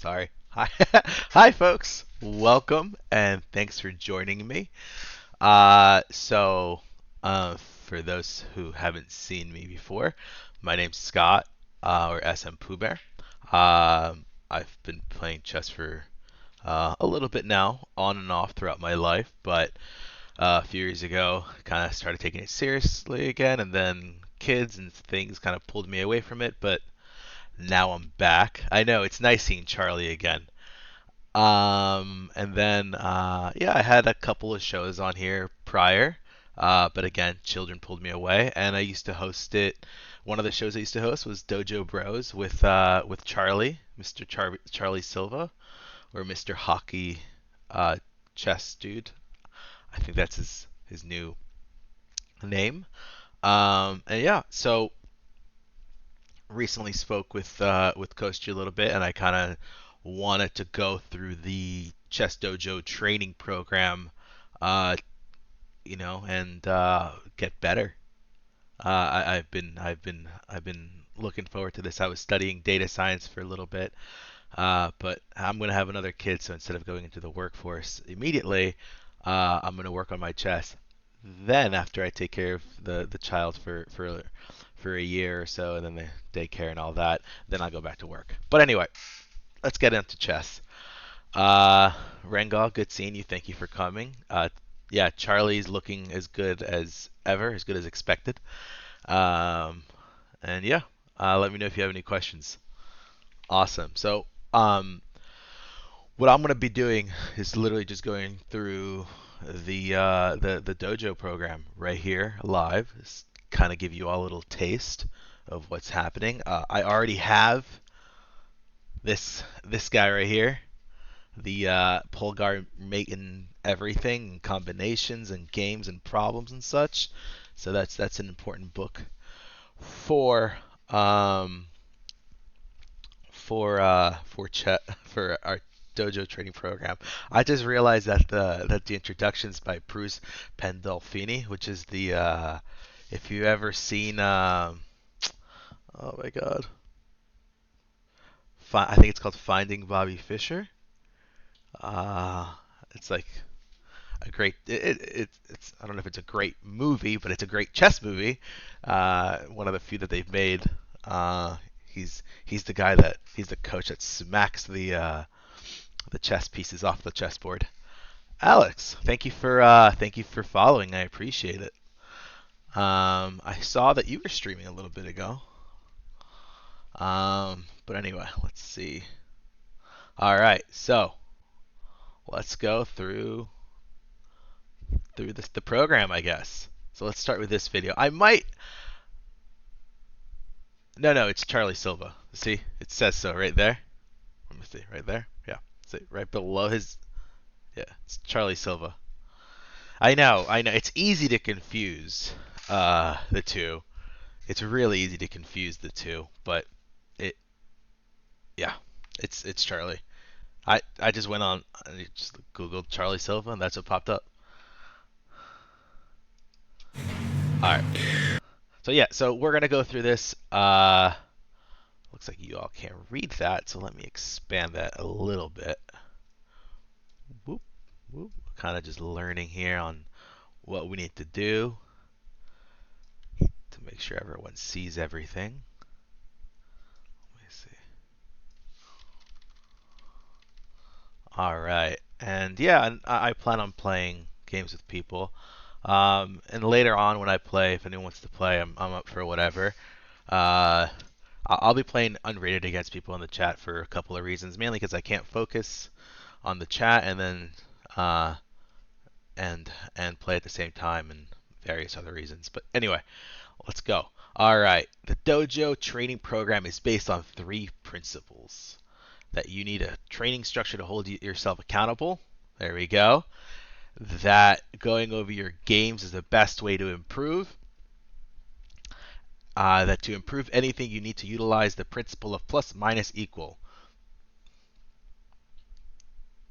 Sorry. Hi, hi, folks. Welcome and thanks for joining me. For those who haven't seen me before, my name's Scott, or SM Poohbear. I've been playing chess for a little bit now, on and off throughout my life, but a few years ago, kind of started taking it seriously again, and then kids and things kind of pulled me away from it, but now I'm back. I know it's nice seeing Charlie again. Yeah, I had a couple of shows on here prior, but again, children pulled me away, and I used to host it. One of the shows I used to host was Dojo Bros with Charlie, Charlie Silva, or Mr. Hockey uh, Chess Dude. I think that's his new name. And yeah, so recently spoke with Kostya a little bit, and I kind of wanted to go through the Chess Dojo training program, uh, and get better. I've been looking forward to this. I was studying data science for a little bit, but I'm gonna have another kid, so instead of going into the workforce immediately, I'm gonna work on my chess. Then after I take care of the child for a year or so, and then the daycare and all that, then I'll go back to work. But anyway, let's get into chess. Rengal, good seeing you. Thank you for coming. Yeah, Charlie's looking as good as ever, as good as expected. Um, and yeah, let me know if you have any questions. Awesome. So, what I'm gonna be doing is literally just going through the dojo program right here live. Just kind of give you all a little taste of what's happening. I already have this guy right here, the Polgar making everything, and combinations and games and problems and such. So that's an important book for um for our dojo training program. I just realized that the introductions by Pruess Pandolfini, which is the if you ever seen oh my god, I think it's called Finding Bobby Fischer. Uh, it's like a great it's I don't know if it's a great movie, but it's a great chess movie. One of the few that they've made. He's the guy that he's the coach that smacks the chess pieces off the chessboard. Alex, thank you for following. I appreciate it. I saw that you were streaming a little bit ago. But anyway, let's see. All right, so let's go through the program, I guess. So let's start with this video. I might. No, it's Charlie Silva. See, it says so right there. Let me see, right there. Yeah, see, right below his. Yeah, it's Charlie Silva. I know. It's easy to confuse the two. It's really easy to confuse the two, but it, yeah, it's Charlie. I just went on and just googled Charlie Silva, and that's what popped up. All right. So yeah, so we're gonna go through this. Looks like you all can't read that, so let me expand that a little bit. Whoop, whoop. Kind of just learning here on what we need to do to make sure everyone sees everything. Let me see. All right, and yeah, and I plan on playing games with people. And later on, when I play, if anyone wants to play, I'm up for whatever. Uh, I'll be playing unrated against people in the chat for a couple of reasons, mainly because I can't focus on the chat and then uh, and play at the same time, and various other reasons. But anyway, let's go. All right, the dojo training program is based on three principles: that you need a training structure to hold yourself accountable. There we go. That going over your games is the best way to improve. That to improve anything, you need to utilize the principle of plus minus equal.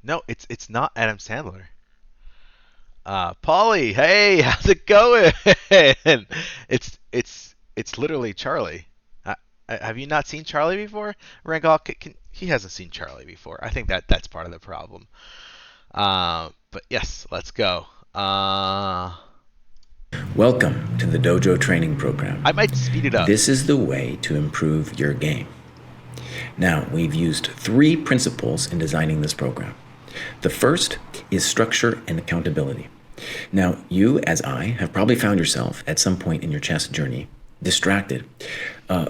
No, it's not Adam Sandler. Paulie, hey, how's it going? it's literally Charlie. Have you not seen Charlie before? Rangal, he hasn't seen Charlie before. I think that's part of the problem. But yes, let's go. Welcome to the Dojo training program. I might speed it up. This is the way to improve your game. Now, we've used 3 principles in designing this program. The first is structure and accountability. Now, you, as I, have probably found yourself at some point in your chess journey distracted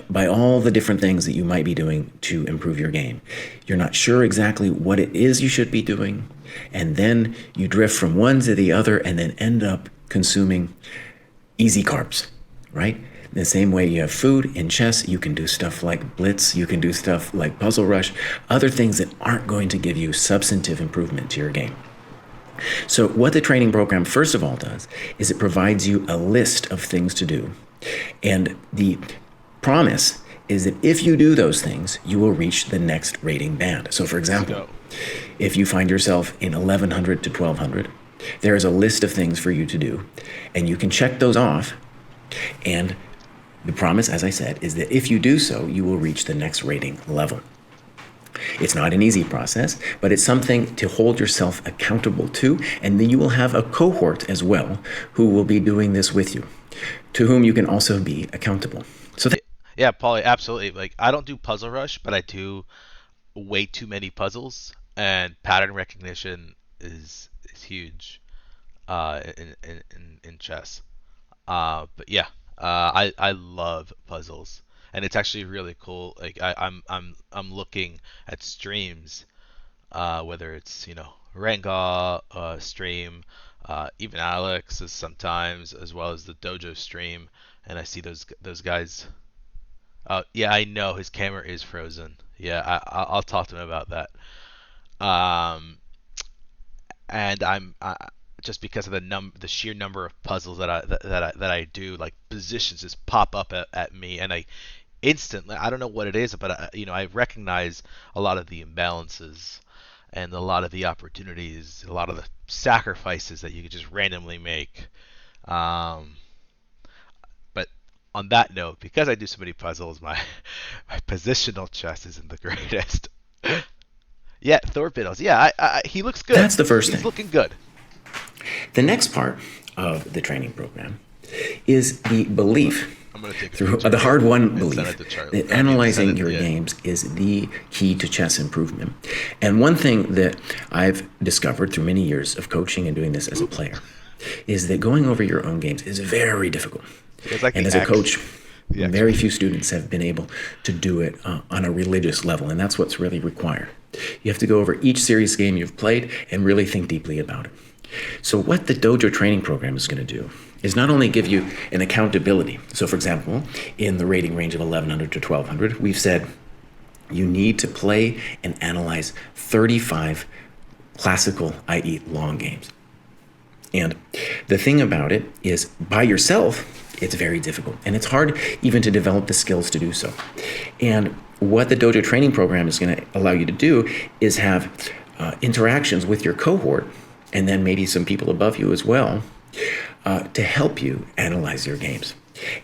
by all the different things that you might be doing to improve your game. You're not sure exactly what it is you should be doing, and then you drift from one to the other and then end up consuming easy carbs, right? In the same way you have food in chess, you can do stuff like blitz, you can do stuff like puzzle rush, other things that aren't going to give you substantive improvement to your game. So what the training program first of all does is it provides you a list of things to do. And the promise is that if you do those things, you will reach the next rating band. So for example, if you find yourself in 1100 to 1200, there is a list of things for you to do, and you can check those off. And the promise, as I said, is that if you do so, you will reach the next rating level. It's not an easy process, but it's something to hold yourself accountable to, and then you will have a cohort as well who will be doing this with you, to whom you can also be accountable. So yeah, Paulie, absolutely. Like, I don't do puzzle rush, but I do way too many puzzles, and pattern recognition is huge in chess. But yeah, I love puzzles, and it's actually really cool. Like I'm looking at streams, whether it's Ranga stream, even Alex is sometimes, as well as the Dojo stream, and I see those guys. Yeah, I know his camera is frozen. Yeah, I'll talk to him about that. And just because of the sheer number of puzzles that I do, like positions just pop up at me, and I instantly, I don't know what it is, but I recognize a lot of the imbalances and a lot of the opportunities, a lot of the sacrifices that you could just randomly make. But on that note, because I do so many puzzles, my positional chess isn't the greatest. Yeah, Thorbiddles. Yeah, he looks good. That's the first thing. He's looking good. The next part of the training program is the belief, through the hard-won belief, that analyzing your games is the key to chess improvement. And one thing that I've discovered through many years of coaching and doing this as a player is that going over your own games is very difficult. And as a coach, very few students have been able to do it on a religious level, and that's what's really required. You have to go over each serious game you've played and really think deeply about it. So what the Dojo training program is going to do is not only give you an accountability. So for example, in the rating range of 1100 to 1200, we've said you need to play and analyze 35 classical, i.e. long games. And the thing about it is, by yourself, it's very difficult. And it's hard even to develop the skills to do so. And what the Dojo training program is going to allow you to do is have interactions with your cohort, and then maybe some people above you as well, to help you analyze your games.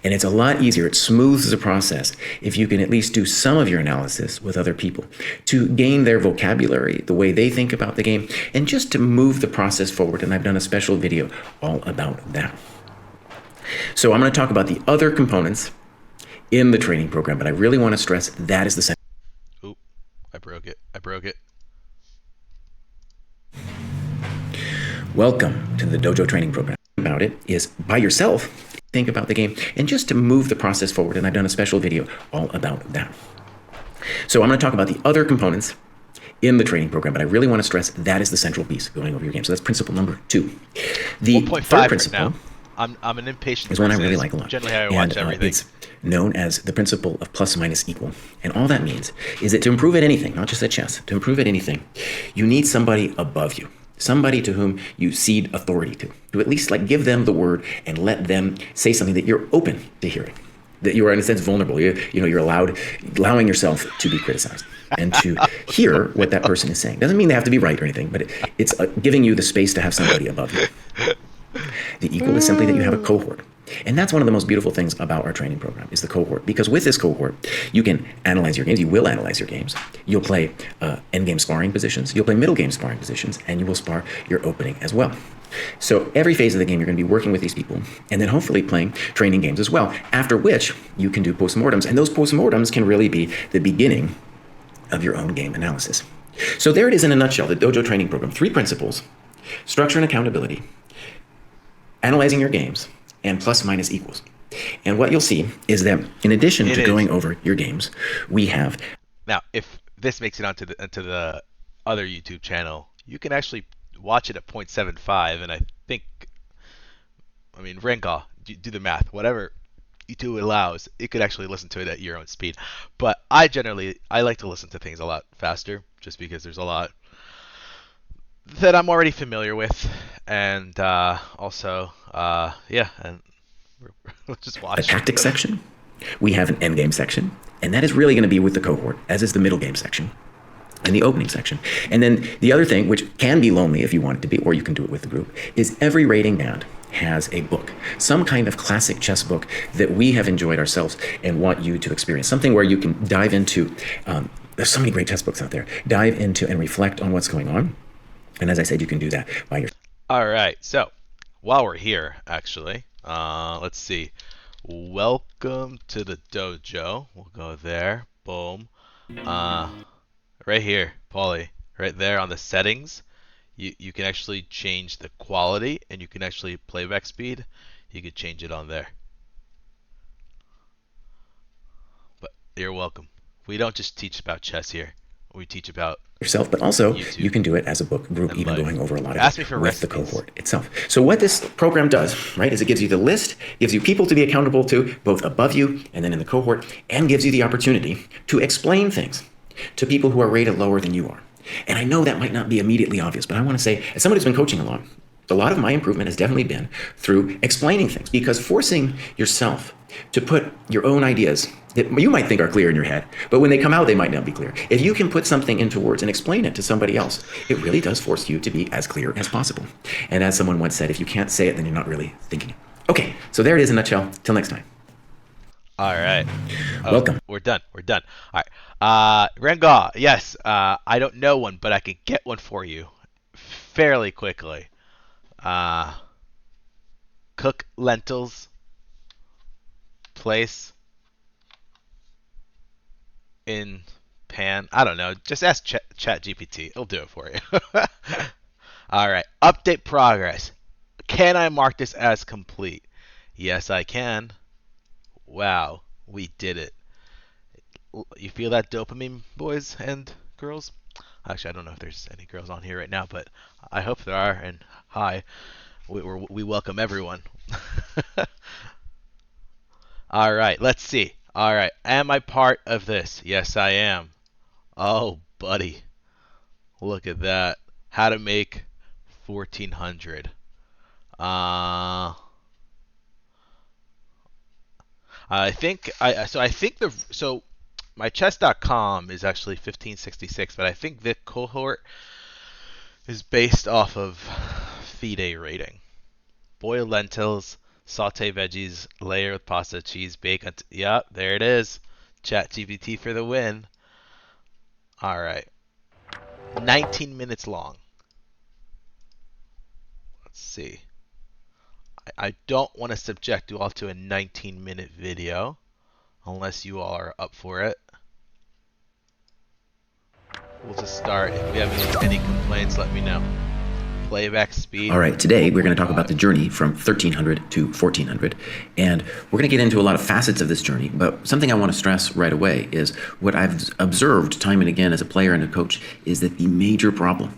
And it's a lot easier, it smooths the process if you can at least do some of your analysis with other people to gain their vocabulary, the way they think about the game, and just to move the process forward. And I've done a special video all about that. So I'm going to talk about the other components in the training program, but I really want to stress that is the center. Oop, I broke it. Welcome to the Dojo training program. About it is, by yourself, think about the game, and just to move the process forward. And I've done a special video all about that. So I'm going to talk about the other components in the training program, but I really want to stress that is the central piece going over your game. So that's principle number 2. The third principle, right now. I'm an impatient is one I really like a lot. Generally, I watch everything. It's known as the principle of plus minus equal. And all that means is that to improve at anything, not just at chess, to improve at anything, you need somebody above you. Somebody to whom you cede authority to at least give them the word and let them say something that you're open to hearing, that you are in a sense vulnerable. You're allowing yourself to be criticized and to hear what that person is saying. Doesn't mean they have to be right or anything, but it's giving you the space to have somebody above you. The equal is simply that you have a cohort And that's one of the most beautiful things about our training program is the cohort. Because with this cohort, you can analyze your games. You will analyze your games. You'll play endgame sparring positions. You'll play middle game sparring positions. And you will spar your opening as well. So every phase of the game, you're going to be working with these people and then hopefully playing training games as well, after which you can do postmortems. And those postmortems can really be the beginning of your own game analysis. So there it is in a nutshell, the Dojo training program. 3 principles: structure and accountability, analyzing your games, and plus minus equals. And what you'll see is that in addition to going over your games, we have... Now, if this makes it onto the other YouTube channel, you can actually watch it at 0.75, and I mean, Renga, do the math, whatever YouTube allows, it could actually listen to it at your own speed. But I like to listen to things a lot faster, just because there's a lot that I'm already familiar with, and also, yeah, and we'll just watch. A tactics section, we have an endgame section, and that is really going to be with the cohort, as is the middle game section and the opening section. And then the other thing, which can be lonely if you want it to be, or you can do it with the group, is every rating band has a book, some kind of classic chess book that we have enjoyed ourselves and want you to experience. Something where you can dive into, there's so many great chess books out there, dive into and reflect on what's going on. And as I said, you can do that by yourself. All right, so while we're here, actually, let's see. Welcome to the dojo. We'll go there. Boom. Right here, Paulie, right there on the settings, you can actually change the quality, and you can actually playback speed. You could change it on there. But you're welcome. We don't just teach about chess here. We teach about yourself, but also YouTube. You can do it as a book group, even going over a lot of it with the cohort itself. So what this program does, right, is it gives you the list, gives you people to be accountable to, both above you and then in the cohort, and gives you the opportunity to explain things to people who are rated lower than you are. And I know that might not be immediately obvious, but I want to say, as somebody who's been coaching a lot of my improvement has definitely been through explaining things, because forcing yourself to put your own ideas that you might think are clear in your head, but when they come out, they might not be clear. If you can put something into words and explain it to somebody else, it really does force you to be as clear as possible. And as someone once said, if you can't say it, then you're not really thinking it. Okay, so there it is in a nutshell. Till next time. All right. Welcome. We're done. All right. Renga, yes, I don't know one, but I can get one for you fairly quickly. Cook lentils, place in pan. I don't know. Just ask ChatGPT. It'll do it for you. All right. Update progress. Can I mark this as complete? Yes, I can. Wow, we did it. You feel that dopamine, boys and girls? Actually, I don't know if there's any girls on here right now, but I hope there are. And hi, we welcome everyone. All right, let's see. All right, am I part of this? Yes, I am. Oh, buddy, look at that. How to make 1400. I think my chess.com is actually 1566, but I think the cohort is based off of FIDE rating. Boiled lentils, saute veggies, layer with pasta, cheese, bacon. Yep, there it is. ChatGPT for the win. All right. 19 minutes long. Let's see. I don't want to subject you all to a 19-minute video unless you all are up for it. We'll just start. If we have any complaints, let me know. Playback speed. All right, today we're going to talk about the journey from 1300 to 1400, and we're going to get into a lot of facets of this journey, but something I want to stress right away is what I've observed time and again as a player and a coach is that the major problem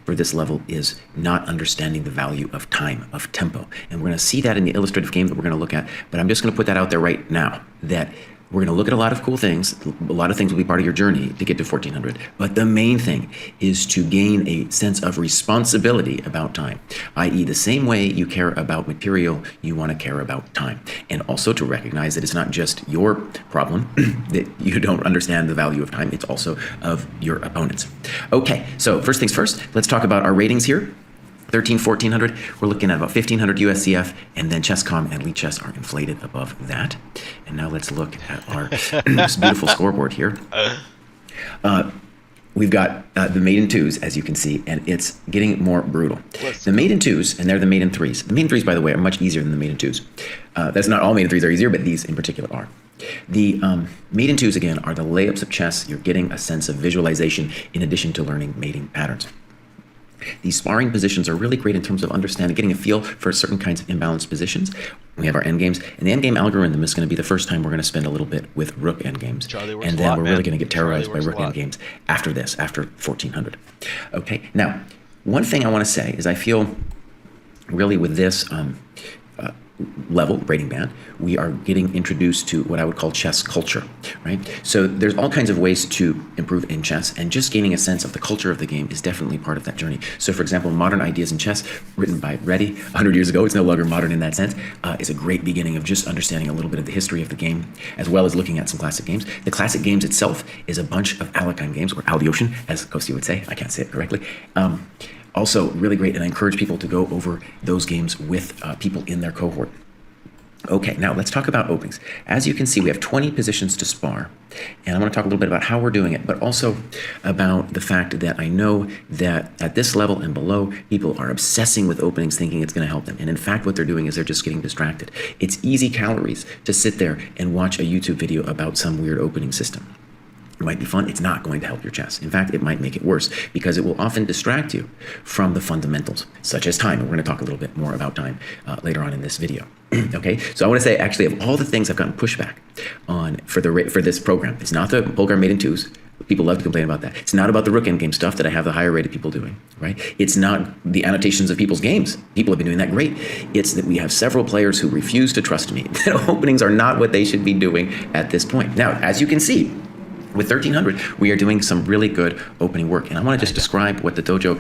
for this level is not understanding the value of time, of tempo. And we're going to see that in the illustrative game that we're going to look at, but I'm just going to put that out there right now, that we're going to look at a lot of cool things. A lot of things will be part of your journey to get to 1400. But the main thing is to gain a sense of responsibility about time, i.e. the same way you care about material, you want to care about time. And also to recognize that it's not just your problem that you don't understand the value of time, it's also of your opponents. Okay, so first things first, let's talk about our ratings here. 1400, we're looking at about 1500 USCF, and then ChessCom and Elite Chess are inflated above that. And now let's look at our this beautiful scoreboard here. We've got the maiden twos, as you can see, and it's getting more brutal. The maiden twos, and they're the maiden threes. The maiden threes, by the way, are much easier than the maiden twos. That's not all maiden threes are easier, but these in particular are. The maiden twos, again, are the layups of chess. You're getting a sense of visualization in addition to learning mating patterns. These sparring positions are really great in terms of understanding, getting a feel for certain kinds of imbalanced positions. We have our endgames, and the endgame algorithm is going to be the first time we're going to spend a little bit with rook endgames. And then we're really going to get terrorized by rook endgames after this, after 1400. Okay, now, one thing I want to say is I feel really with this level, rating band, we are getting introduced to what I would call chess culture, right? So there's all kinds of ways to improve in chess, and just gaining a sense of the culture of the game is definitely part of that journey. So for example, Modern Ideas in Chess, written by Reddy 100 years ago, it's no longer modern in that sense, is a great beginning of just understanding a little bit of the history of the game, as well as looking at some classic games. The classic games itself is a bunch of Alekhine games, or Aldeotian, as Kostya would say. I can't say it correctly. Also really great, and I encourage people to go over those games with people in their cohort. Okay, now let's talk about openings. As you can see, we have 20 positions to spar, and I want to talk a little bit about how we're doing it, but also about the fact that I know that at this level and below, people are obsessing with openings, thinking it's going to help them, and in fact what they're doing is they're just getting distracted. It's easy calories to sit there and watch a YouTube video about some weird opening system. It might be fun. It's not going to help your chess. In fact, it might make it worse because it will often distract you from the fundamentals, such as time. And we're going to talk a little bit more about time later on in this video. Okay, so I want to say, actually, of all the things I've gotten pushback on for this program, it's not the Bulgar maiden twos. People love to complain about that. It's not about the rook endgame stuff that I have the higher rated people doing, right? It's not the annotations of people's games. People have been doing that great. It's that we have several players who refuse to trust me that openings are not what they should be doing at this point. Now, as you can see, with 1300, we are doing some really good opening work. And I want to just describe what the Dojo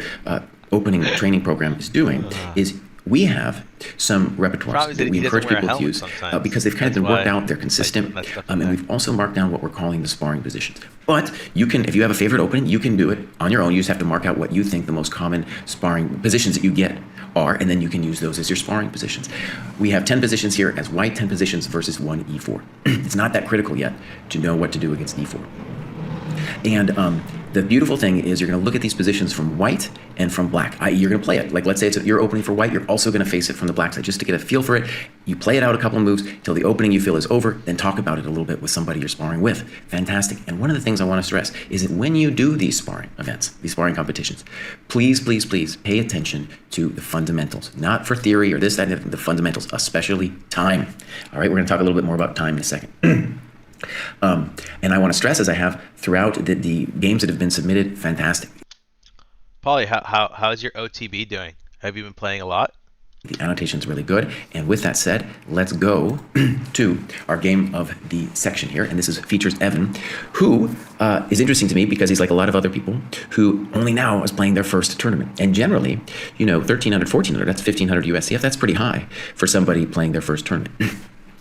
opening training program is doing. Is we have some repertoires that we encourage people to use because they've kind of been worked out, they're consistent, and we've also marked down what we're calling the sparring positions. But you can, if you have a favorite opening, you can do it on your own. You just have to mark out what you think the most common sparring positions that you get are, and then you can use those as your sparring positions. We have 10 positions here as white, 10 positions versus 1 e4. It's not that critical yet to know what to do against e4. And the beautiful thing is you're going to look at these positions from white and from black, i.e. you're going to play it. Like let's say you're opening for white, you're also going to face it from the black side just to get a feel for it. You play it out a couple of moves till the opening you feel is over, then talk about it a little bit with somebody you're sparring with. Fantastic. And one of the things I want to stress is that when you do these sparring events, these sparring competitions, please, please, please pay attention to the fundamentals. Not for theory or this, that, and the fundamentals, especially time. All right, we're going to talk a little bit more about time in a second. And I want to stress, as I have throughout the games that have been submitted, fantastic. Paulie, how's your OTB doing? Have you been playing a lot? The annotation's really good. And with that said, let's go to our game of the section here. And this features Evan, who is interesting to me because he's like a lot of other people who only now is playing their first tournament. And generally, 1300, 1400, that's 1500 USCF. That's pretty high for somebody playing their first tournament.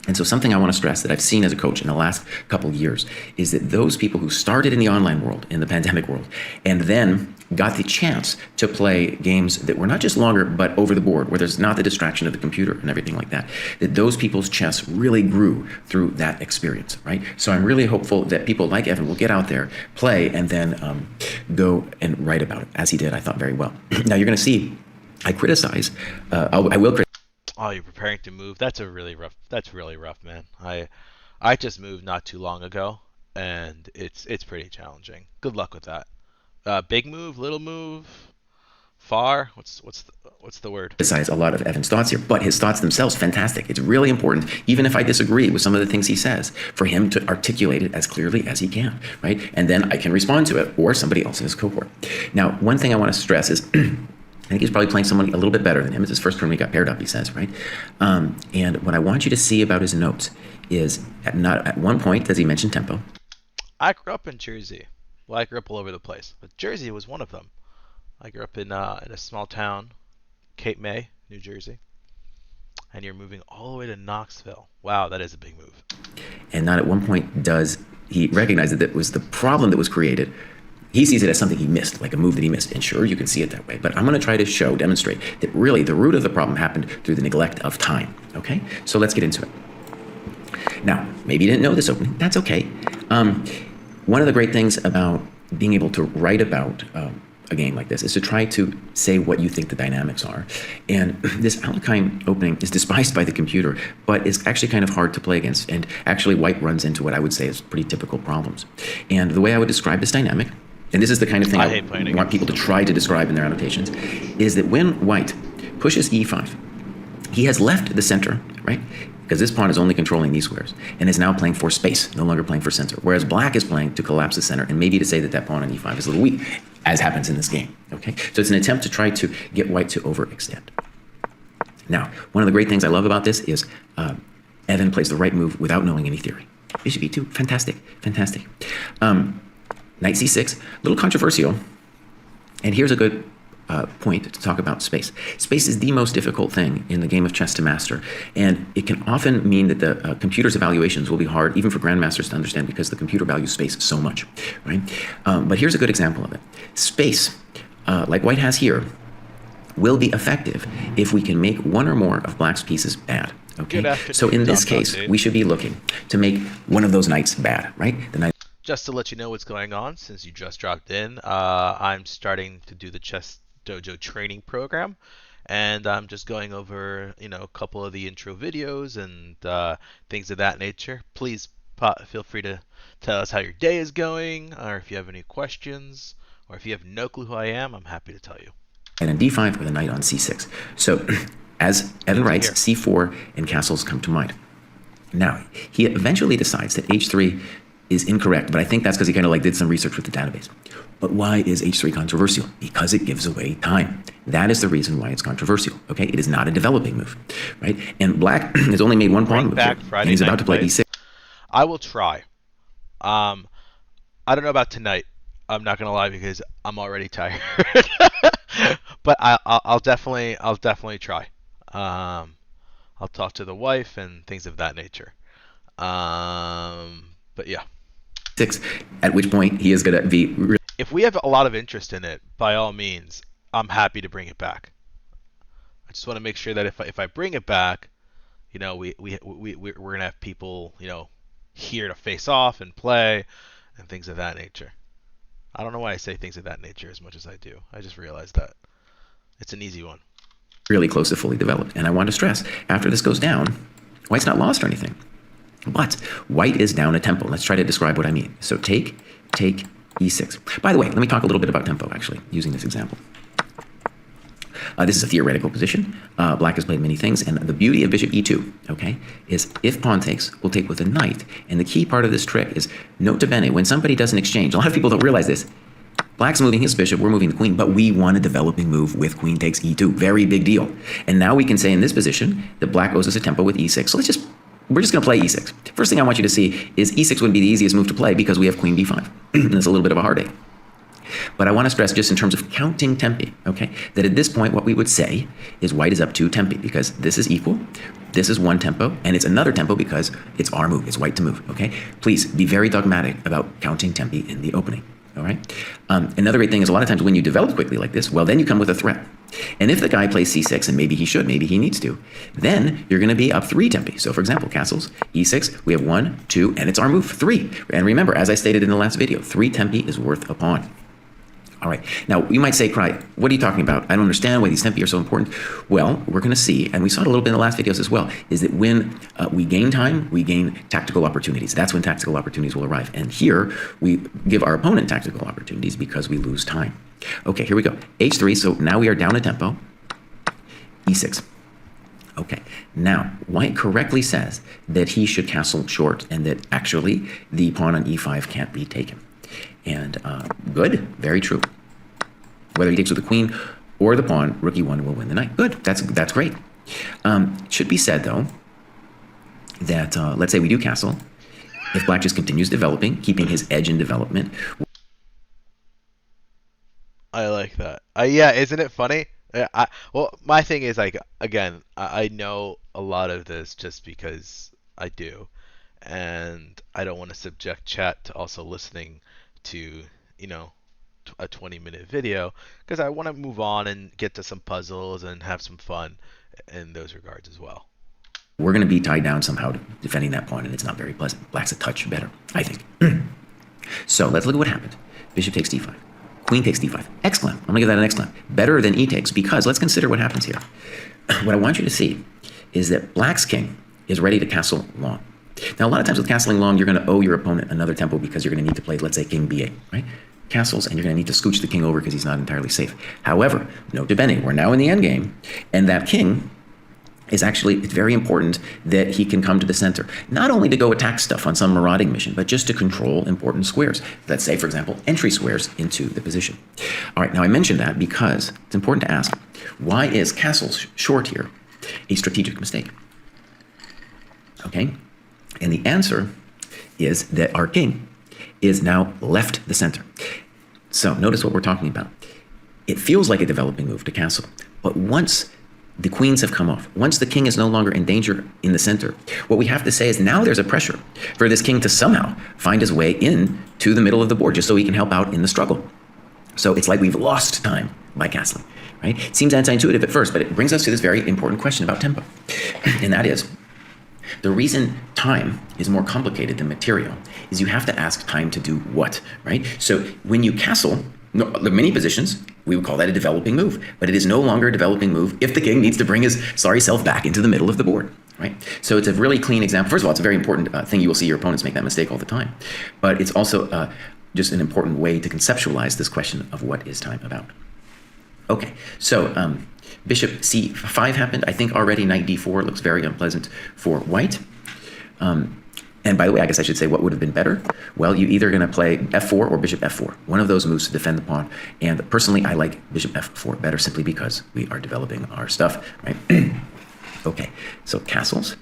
And so something I want to stress that I've seen as a coach in the last couple of years is that those people who started in the online world, in the pandemic world, and then got the chance to play games that were not just longer, but over the board, where there's not the distraction of the computer and everything like that, that those people's chess really grew through that experience, right? So I'm really hopeful that people like Evan will get out there, play, and then go and write about it, as he did, I thought, very well. Now you're going to see, I criticize, I will criticize. Oh, you're preparing to move. That's really rough, man. I just moved not too long ago, and it's pretty challenging. Good luck with that. Big move, little move, far. What's the word? Besides a lot of Evan's thoughts here, but his thoughts themselves, fantastic. It's really important, even if I disagree with some of the things he says, for him to articulate it as clearly as he can, right? And then I can respond to it, or somebody else in his cohort. Now, one thing I want to stress is I think he's probably playing someone a little bit better than him. It's his first tournament he got paired up, he says, right? And what I want you to see about his notes is at one point does he mention tempo. I grew up in Jersey. Well, I grew up all over the place, but Jersey was one of them. I grew up in a small town, Cape May, New Jersey, and you're moving all the way to Knoxville. Wow, that is a big move. And not at one point does he recognize that it was the problem that was created he sees it as something he missed, like a move that he missed. And sure, you can see it that way. But I'm going to try to demonstrate that really the root of the problem happened through the neglect of time. Okay? So let's get into it. Now, maybe you didn't know this opening. That's okay. One of the great things about being able to write about a game like this is to try to say what you think the dynamics are. And this Alekhine opening is despised by the computer, but is actually kind of hard to play against. And actually, white runs into what I would say is pretty typical problems. And the way I would describe this dynamic, and this is the kind of thing I want people to try to describe in their annotations, is that when white pushes e5, he has left the center, right? Because this pawn is only controlling these squares and is now playing for space, no longer playing for center. Whereas black is playing to collapse the center and maybe to say that that pawn on e5 is a little weak, as happens in this game. Okay, so it's an attempt to try to get white to overextend. Now, one of the great things I love about this is Evan plays the right move without knowing any theory. Bishop e2, fantastic, fantastic. Knight c6, a little controversial. And here's a good point to talk about space. Space is the most difficult thing in the game of chess to master, and it can often mean that the computer's evaluations will be hard, even for grandmasters to understand, because the computer values space so much, right? But here's a good example of it. Space, like white has here, will be effective if we can make one or more of black's pieces bad. Okay, so in this case, we should be looking to make one of those knights bad, right? The knight. Just to let you know what's going on, since you just dropped in, I'm starting to do the ChessDojo training program, and I'm just going over, a couple of the intro videos and things of that nature. Please feel free to tell us how your day is going, or if you have any questions, or if you have no clue who I am, I'm happy to tell you. And on d5 or the knight on c6. So, as Evan writes, c4 and castles come to mind. Now, he eventually decides that h3 is incorrect, but I think that's because he kind of did some research with the database. But why is h3 controversial? Because it gives away time. That is the reason why it's controversial. Okay, it is not a developing move, right? And black has only made one pawn move here, and he's about to play e6. I will try. I don't know about tonight. I'm not gonna lie, because I'm already tired. But I'll definitely try. I'll talk to the wife and things of that nature. But yeah. 6, at which point he is going to be. If we have a lot of interest in it, by all means, I'm happy to bring it back. I just want to make sure that if I bring it back, we're gonna have people, here to face off and play and things of that nature. I don't know why I say things of that nature as much as I do. I just realized that it's an easy one. Really close to fully developed, and I want to stress, after this goes down, white's not lost or anything. But white is down a tempo. Let's try to describe what I mean. So take, e6. By the way, let me talk a little bit about tempo, actually, using this example. This is a theoretical position. Black has played many things, and the beauty of bishop e2, okay, is if pawn takes, we'll take with a knight. And the key part of this trick is, nota bene, when somebody does an exchange, a lot of people don't realize this, black's moving his bishop, we're moving the queen, but we want a developing move with queen takes e2. Very big deal. And now we can say in this position that black owes us a tempo with e6. So we're just going to play e6. First thing I want you to see is e6 would be the easiest move to play because we have queen b5. And it's a little bit of a heartache. But I want to stress, just in terms of counting tempi, okay, that at this point what we would say is white is up 2 tempi, because this is equal, this is 1 tempo, and it's another tempo because it's our move, it's white to move, okay? Please be very dogmatic about counting tempi in the opening, all right? Another great thing is a lot of times when you develop quickly like this, well, then you come with a threat. And if the guy plays c6, and maybe he should, maybe he needs to, then you're going to be up 3 tempi. So for example, castles, e6, we have 1, 2, and it's our move, 3. And remember, as I stated in the last video, 3 tempi is worth a pawn. All right, now you might say, Kraai, what are you talking about? I don't understand why these tempi are so important. Well, we're going to see, and we saw it a little bit in the last videos as well, is that when we gain time, we gain tactical opportunities. That's when tactical opportunities will arrive. And here, we give our opponent tactical opportunities because we lose time. Okay, here we go. h3, so now we are down a tempo. e6. Okay, now, white correctly says that he should castle short and that actually the pawn on e5 can't be taken. And good, very true. Whether he takes with the queen or the pawn, rook e1 will win the knight. Good, that's great. It should be said, though, that let's say we do castle. If black just continues developing, keeping his edge in development. I like that. Yeah, isn't it funny? Well, my thing is, again, I know a lot of this just because I do. And I don't want to subject chat to also listening to, a 20-minute video because I want to move on and get to some puzzles and have some fun in those regards as well. We're going to be tied down somehow defending that pawn, and it's not very pleasant. Black's a touch better, I think. So let's look at what happened. Bishop takes d5. Queen takes d5. Excellent. I'm going to give that an excellent. Better than e takes, because let's consider what happens here. What I want you to see is that Black's king is ready to castle long. Now, a lot of times with castling long, you're going to owe your opponent another tempo because you're going to need to play, let's say, king b8, right? Castles, and you're going to need to scooch the king over because he's not entirely safe. However, note to Benny, we're now in the endgame, and that king is actually, it's very important that he can come to the center, not only to go attack stuff on some marauding mission, but just to control important squares. Let's say, for example, entry squares into the position. All right, now I mentioned that because it's important to ask, why is castles short here a strategic mistake? Okay, and the answer is that our king is now left the center. So notice what we're talking about. It feels like a developing move to castle, but once the queens have come off, once the king is no longer in danger in the center, what we have to say is now there's a pressure for this king to somehow find his way in to the middle of the board just so he can help out in the struggle. So it's like we've lost time by castling, right? It seems anti-intuitive at first, but it brings us to this very important question about tempo. And that is, the reason time is more complicated than material is you have to ask time to do what, right? So when you castle, the many positions, we would call that a developing move, but it is no longer a developing move if the king needs to bring his sorry self back into the middle of the board, right? So it's a really clean example. First of all, it's a very important thing. You will see your opponents make that mistake all the time, but it's also just an important way to conceptualize this question of what is time about. Okay, so bishop c5 happened. I think already knight d4 looks very unpleasant for white. And by the way, I guess I should say what would have been better. Well, you're either going to play f4 or bishop f4. One of those moves to defend the pawn. And personally, I like bishop f4 better simply because we are developing our stuff, right? Okay, so castles,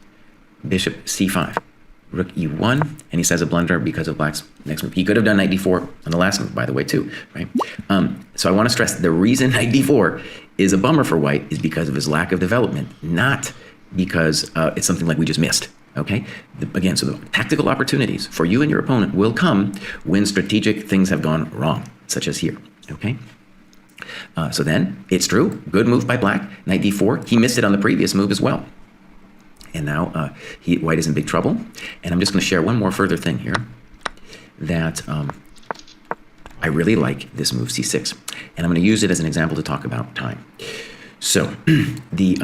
bishop c5, rook e1, and he says a blunder because of Black's next move. He could have done knight d4 on the last move, by the way, too, right? So I want to stress the reason knight d4 is a bummer for white is because of his lack of development, not because it's something like we just missed. Okay, again, so the tactical opportunities for you and your opponent will come when strategic things have gone wrong, such as here. Okay, so then it's true, good move by Black, knight d4. He missed it on the previous move as well, and now white is in big trouble. And I'm just going to share one more further thing here that I really like this move c6, and I'm going to use it as an example to talk about time. So the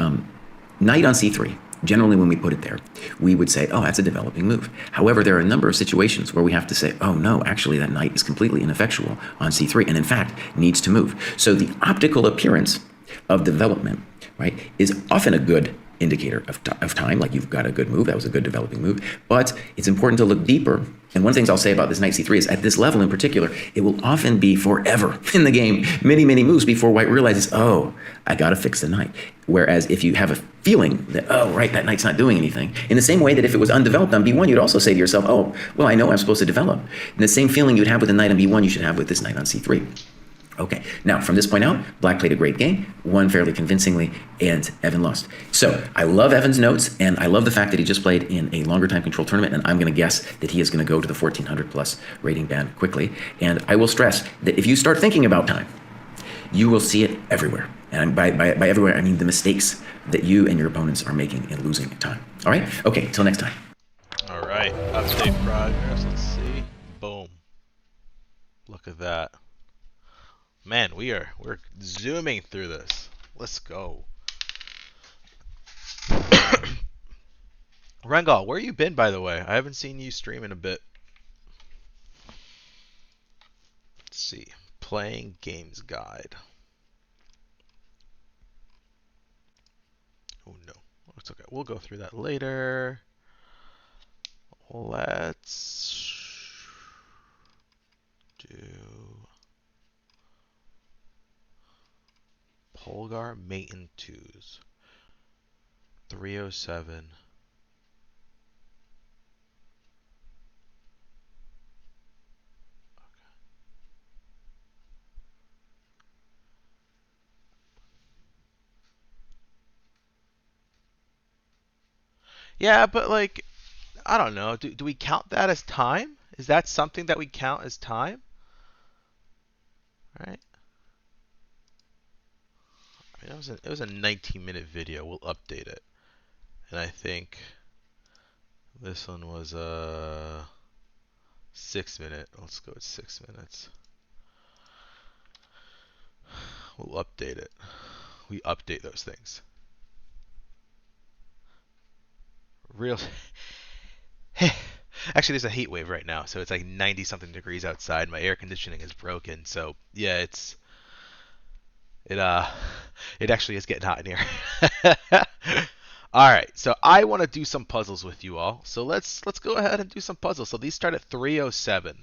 knight on c3. Generally, when we put it there, we would say, oh, that's a developing move. However, there are a number of situations where we have to say, oh, no, actually, that knight is completely ineffectual on c3 and, in fact, needs to move. So the optical appearance of development, right, is often a good indicator of time, like you've got a good move, that was a good developing move, but it's important to look deeper. And one of the things I'll say about this knight c3 is at this level in particular, it will often be forever in the game, many, many moves before white realizes, oh, I got to fix the knight. Whereas if you have a feeling that, oh, right, that knight's not doing anything, in the same way that if it was undeveloped on b1, you'd also say to yourself, oh, well, I know I'm supposed to develop. And the same feeling you'd have with the knight on b1, you should have with this knight on c3. Okay, now from this point out, Black played a great game, won fairly convincingly, and Evan lost. So I love Evan's notes, and I love the fact that he just played in a longer time control tournament, and I'm going to guess that he is going to go to the 1400 plus rating band quickly. And I will stress that if you start thinking about time, you will see it everywhere. And by everywhere, I mean the mistakes that you and your opponents are making in losing time. All right? Okay, till next time. All right, update progress. Let's see. Boom. Look at that. Man, we're zooming through this. Let's go. Rengal, where you been, by the way? I haven't seen you stream in a bit. Let's see. Playing games guide. Oh no, it's okay. We'll go through that later. Let's do Polgar mate in twos. 307. Yeah, but like, I don't know. Do we count that as time? Is that something that we count as time? All right. I mean, it was a 19-minute video. We'll update it. And I think this one was a 6 minute. Let's go with 6 minutes. We'll update it. We update those things. Real. Actually, there's a heat wave right now, so it's like 90 something degrees outside. My air conditioning is broken, so yeah, it it actually is getting hot in here. All right, so I want to do some puzzles with you all. So let's go ahead and do some puzzles. So these start at 307.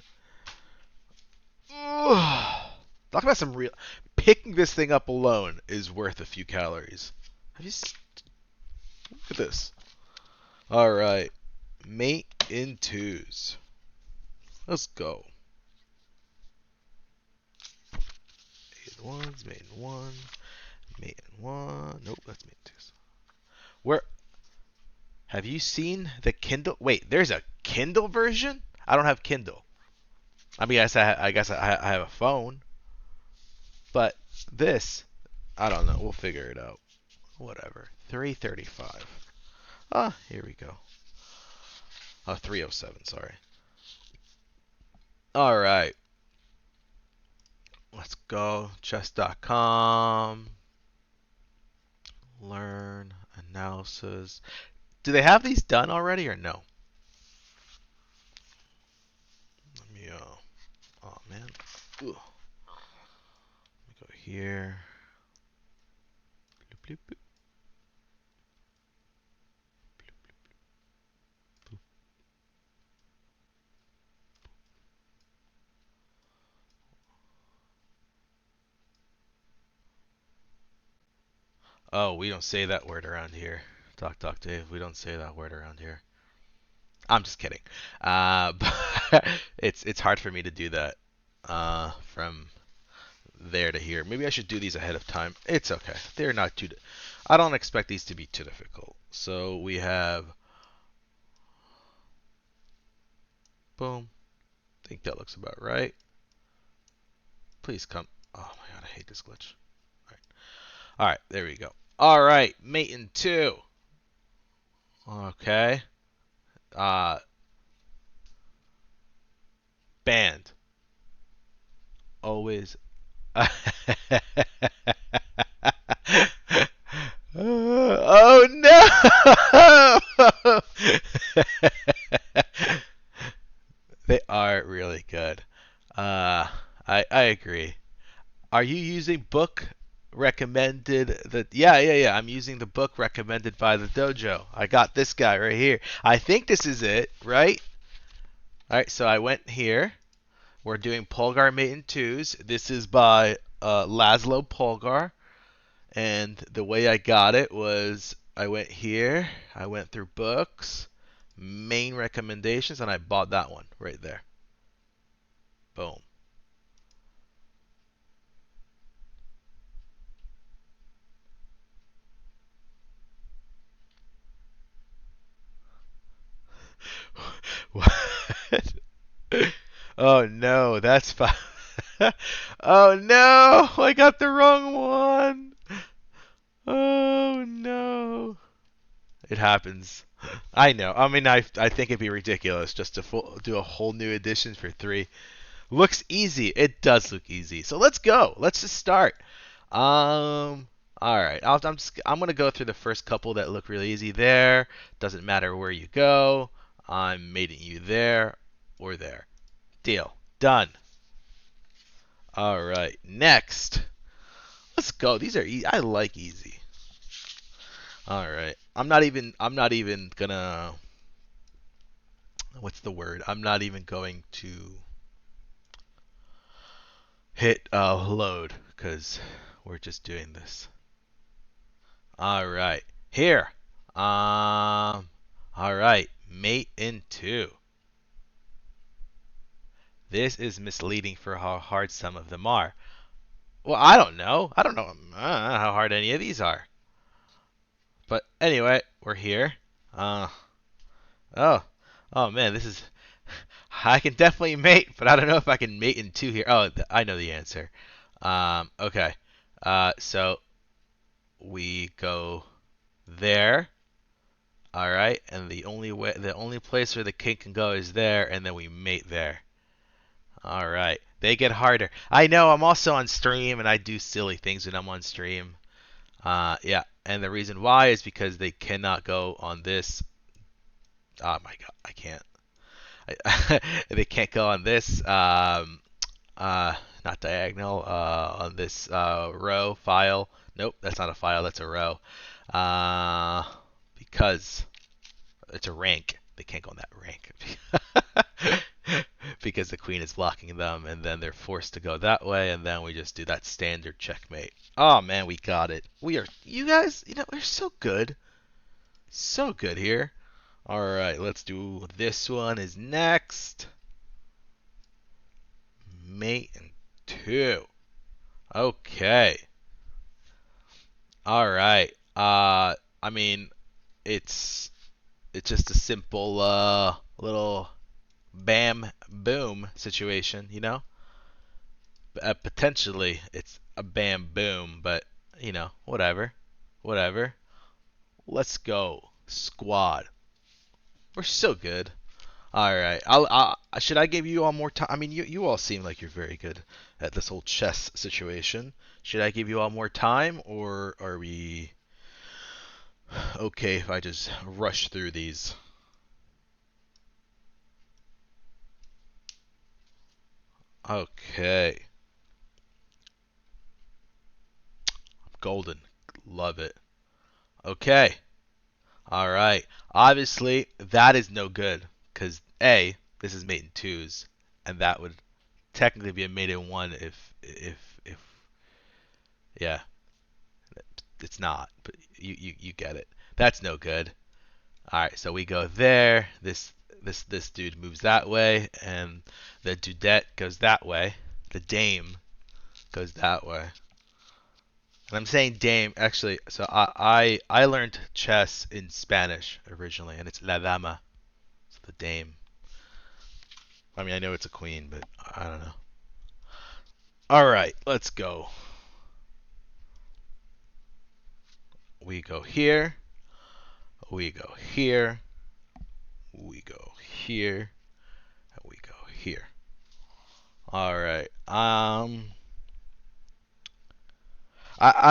Talk about some real. Picking this thing up alone is worth a few calories. Have you? Look at this. All right, mate in twos. Let's go. Mate in ones, mate in one, mate in one. Nope, that's mate in twos. Where? Have you seen the Kindle? Wait, there's a Kindle version? I don't have Kindle. I mean, I guess I have a phone. But this, I don't know. We'll figure it out. Whatever. 335. Ah, here we go. 307, sorry. All right. Let's go. Chess.com. Learn. Analysis. Do they have these done already or no? Let me, oh man. Ugh. Let me go here. Bloop, bloop, bloop. Oh, we don't say that word around here. Talk, Dave. We don't say that word around here. I'm just kidding. But it's hard for me to do that from there to here. Maybe I should do these ahead of time. It's okay. They're not too. I don't expect these to be too difficult. So we have. Boom. I think that looks about right. Please come. Oh my god, I hate this glitch. All right, there we go. All right, mate in two. Okay. Band. Always. Oh no! They are really good. I agree. Are you using book recommended? Yeah. I'm using the book recommended by the dojo. I got this guy right here. I think this is it, right? All right. So I went here. We're doing Polgar Mate in Twos. This is by Laszlo Polgar. And the way I got it was I went here. I went through books, main recommendations, and I bought that one right there. Boom. What? Oh no, that's fine. Oh no, I got the wrong one. Oh no. It happens. I know. I mean, I think it'd be ridiculous just to do a whole new edition for 3. Looks easy. It does look easy. So let's go. Let's just start. All right. I'm gonna go through the first couple that look really easy. There. Doesn't matter where you go. I'm mating you there or there. Deal. Done. All right. Next. Let's go. These are easy. I like easy. All right. I'm not even gonna. What's the word? I'm not even going to hit load because we're just doing this. All right. Here. All right. Mate in two. This is misleading for how hard some of them are. Well, I don't know. I don't know how hard any of these are. But anyway, we're here. Oh, oh man, this is. I can definitely mate, but I don't know if I can mate in two here. Oh, I know the answer. Okay. So we go there. All right, and the only place where the king can go is there, and then we mate there. All right, they get harder. I know. I'm also on stream, and I do silly things when I'm on stream. Yeah, and the reason why is because they cannot go on this. Oh my god, I can't. They can't go on this. Not diagonal. On this row file. Nope, that's not a file. That's a row. Because it's a rank. They can't go on that rank because the queen is blocking them, and then they're forced to go that way, and then we just do that standard checkmate. Oh man, we got it. We are, you guys, we're so good, so good here. All right, let's do this one. Is next. Mate and two. Okay. All right. I mean, it's it's just a simple little bam boom situation, Potentially it's a bam boom, but whatever, whatever. Let's go, squad. We're so good. All right. Should I give you all more time? I mean, you all seem like you're very good at this whole chess situation. Should I give you all more time, or are we okay if I just rush through these? Okay. Golden. Love it. Okay. All right. Obviously, that is no good because A, this is mate in twos, and that would technically be a mate in one if yeah, it's not, but you get it. That's no good. All right, so we go there. This dude moves that way, and the dudette goes that way. The dame goes that way. And I'm saying dame actually. So I learned chess in Spanish originally, and it's la dama, so the dame. I mean, I know it's a queen, but I don't know. All right, let's go. We go here. We go here. We go here. And we go here. All right. I'm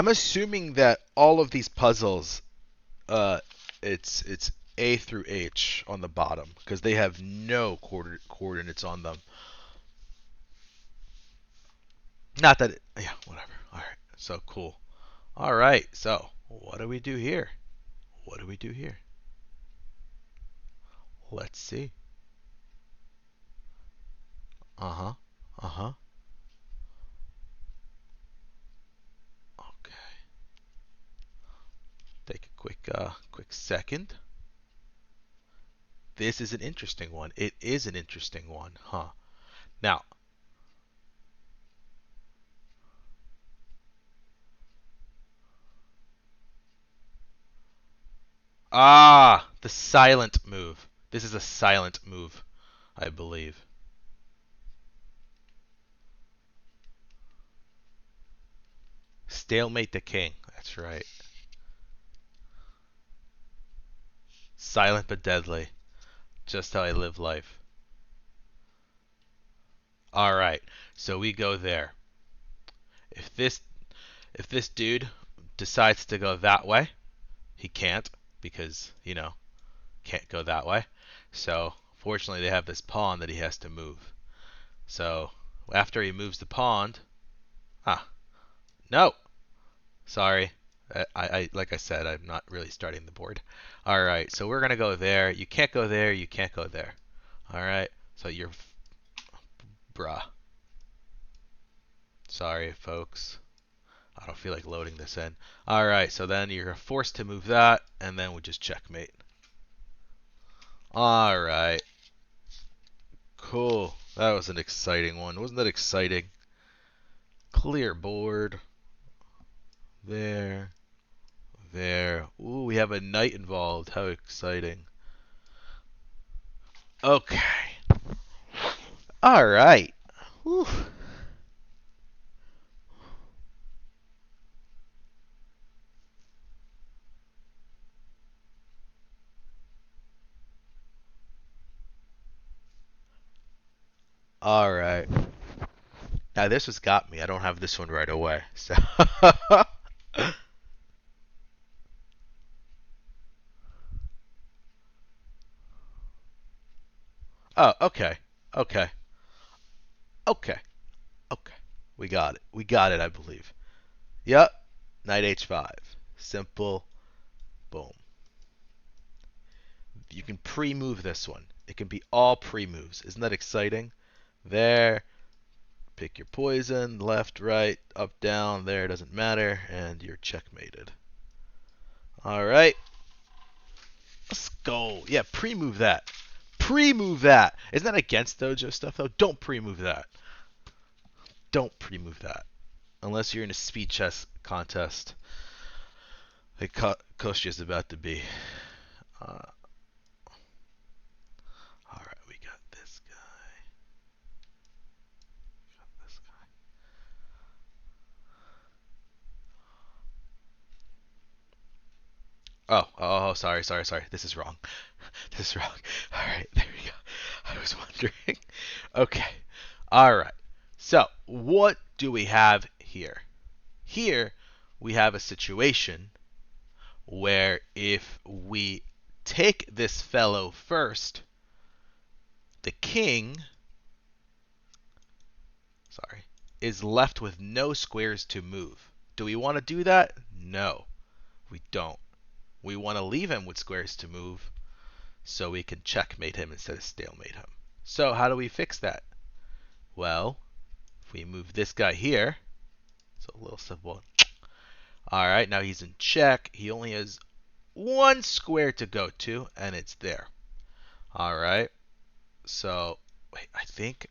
assuming that all of these puzzles, uh, it's A through H on the bottom because they have no coordinates on them. Not that yeah, whatever. All right. So cool. All right. So what do we do here? What do we do here? Let's see. Uh huh. Uh huh. Okay. Take a quick second. This is an interesting one. It is an interesting one, huh? Now, the silent move. This is a silent move, I believe. Stalemate the king. That's right. Silent but deadly. Just how I live life. All right. So we go there. If this if this dude decides to go that way, he can't because, can't go that way. So, fortunately they have this pawn that he has to move. So, after he moves the pawn, ah, no. Sorry. I like I said, I'm not really starting the board. All right, so we're gonna go there. You can't go there. You can't go there. All right. So you're, bruh. Sorry, folks. I don't feel like loading this in. All right. So then you're forced to move that, and then we just checkmate. All right. Cool. That was an exciting one. Wasn't that exciting? Clear board. There. There. Ooh, we have a knight involved. How exciting. Okay. All right. Whew. All right. Now this has got me. I don't have this one right away. So. Oh, okay. Okay. Okay. Okay. We got it. We got it, I believe. Yep. Knight h5. Simple. Boom. You can pre-move this one. It can be all pre-moves. Isn't that exciting? There. Pick your poison. Left, right, up, down. There. Doesn't matter. And you're checkmated. All right. Let's go. Yeah, pre-move that. Pre-move that. Isn't that against Dojo stuff, though? Don't pre-move that. Don't pre-move that. Unless you're in a speed chess contest like Kostya is about to be. Uh, Alright, we got this guy. This guy. Oh, sorry. This is wrong. This is wrong. Alright, there we go. I was wondering. Okay. Alright. So, what do we have here? Here, we have a situation where if we take this fellow first, the king, sorry, is left with no squares to move. Do we want to do that? No, we don't. We want to leave him with squares to move so we can checkmate him instead of stalemate him. So how do we fix that? Well, if we move this guy here, it's a little simple. Alright, now he's in check. He only has one square to go to, and it's there. Alright, so wait,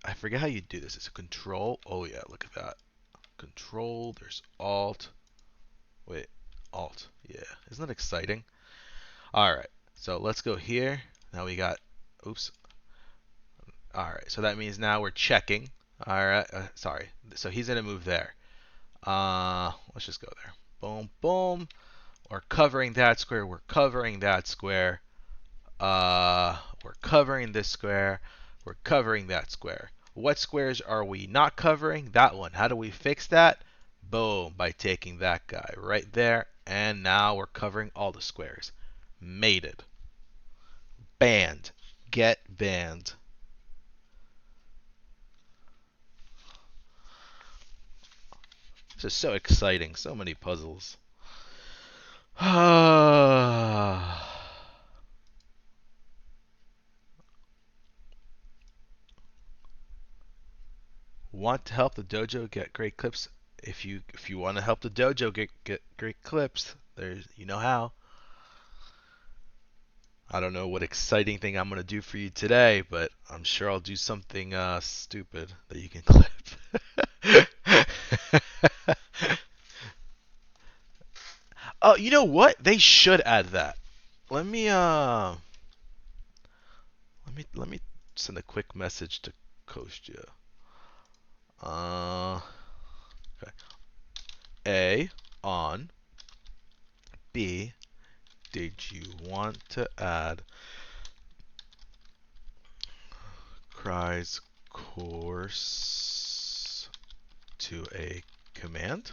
I forget how you do this. It's a control. Oh yeah, look at that. Control, there's alt. Wait, alt. Yeah, isn't that exciting? Alright, so let's go here. Now we got, oops. Alright, so that means now we're checking. Alright, sorry. So he's going to move there. Let's just go there. Boom, boom. We're covering that square. We're covering that square. We're covering this square. We're covering that square. What squares are we not covering? That one. How do we fix that? Boom, by taking that guy right there. And now we're covering all the squares. Mated. Banned. Get banned. This is so exciting. So many puzzles. Want to help the dojo get great clips? If you want to help the dojo get great clips, there's you know how. I don't know what exciting thing I'm gonna do for you today, but I'm sure I'll do something stupid that you can clip. Oh, you know what? They should add that. Let me let me send a quick message to Kostya. Okay. A, on. B, did you want to add Kraai's course to a command?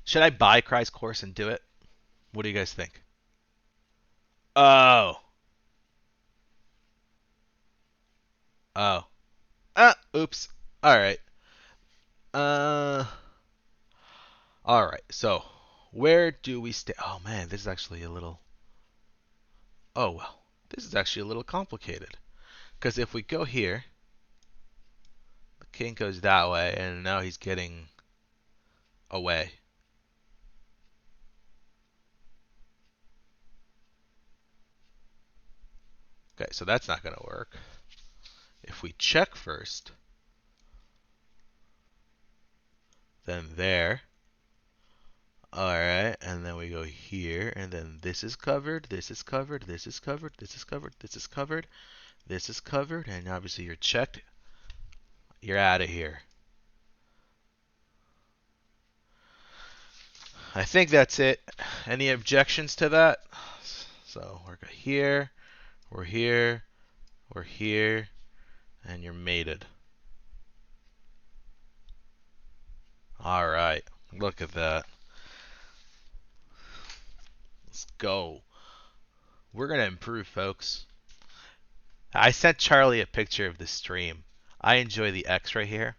Should I buy Kraai's course and do it? What do you guys think? Oh. Oh. Oops. Alright. Uh, alright, so where do we stay? Oh man, this is actually a little. Oh well, this is actually a little complicated. Because if we go here, the king goes that way, and now he's getting away. Okay, so that's not going to work. If we check first, then there. Alright, and then we go here, and then this is covered, this is covered, this is covered, this is covered, this is covered, this is covered, and obviously you're checked. You're out of here. I think that's it. Any objections to that? So we're here, we're here, we're here, and you're mated. All right, look at that. Let's go. We're gonna improve, folks. I sent Charlie a picture of the stream. I enjoy the X right here.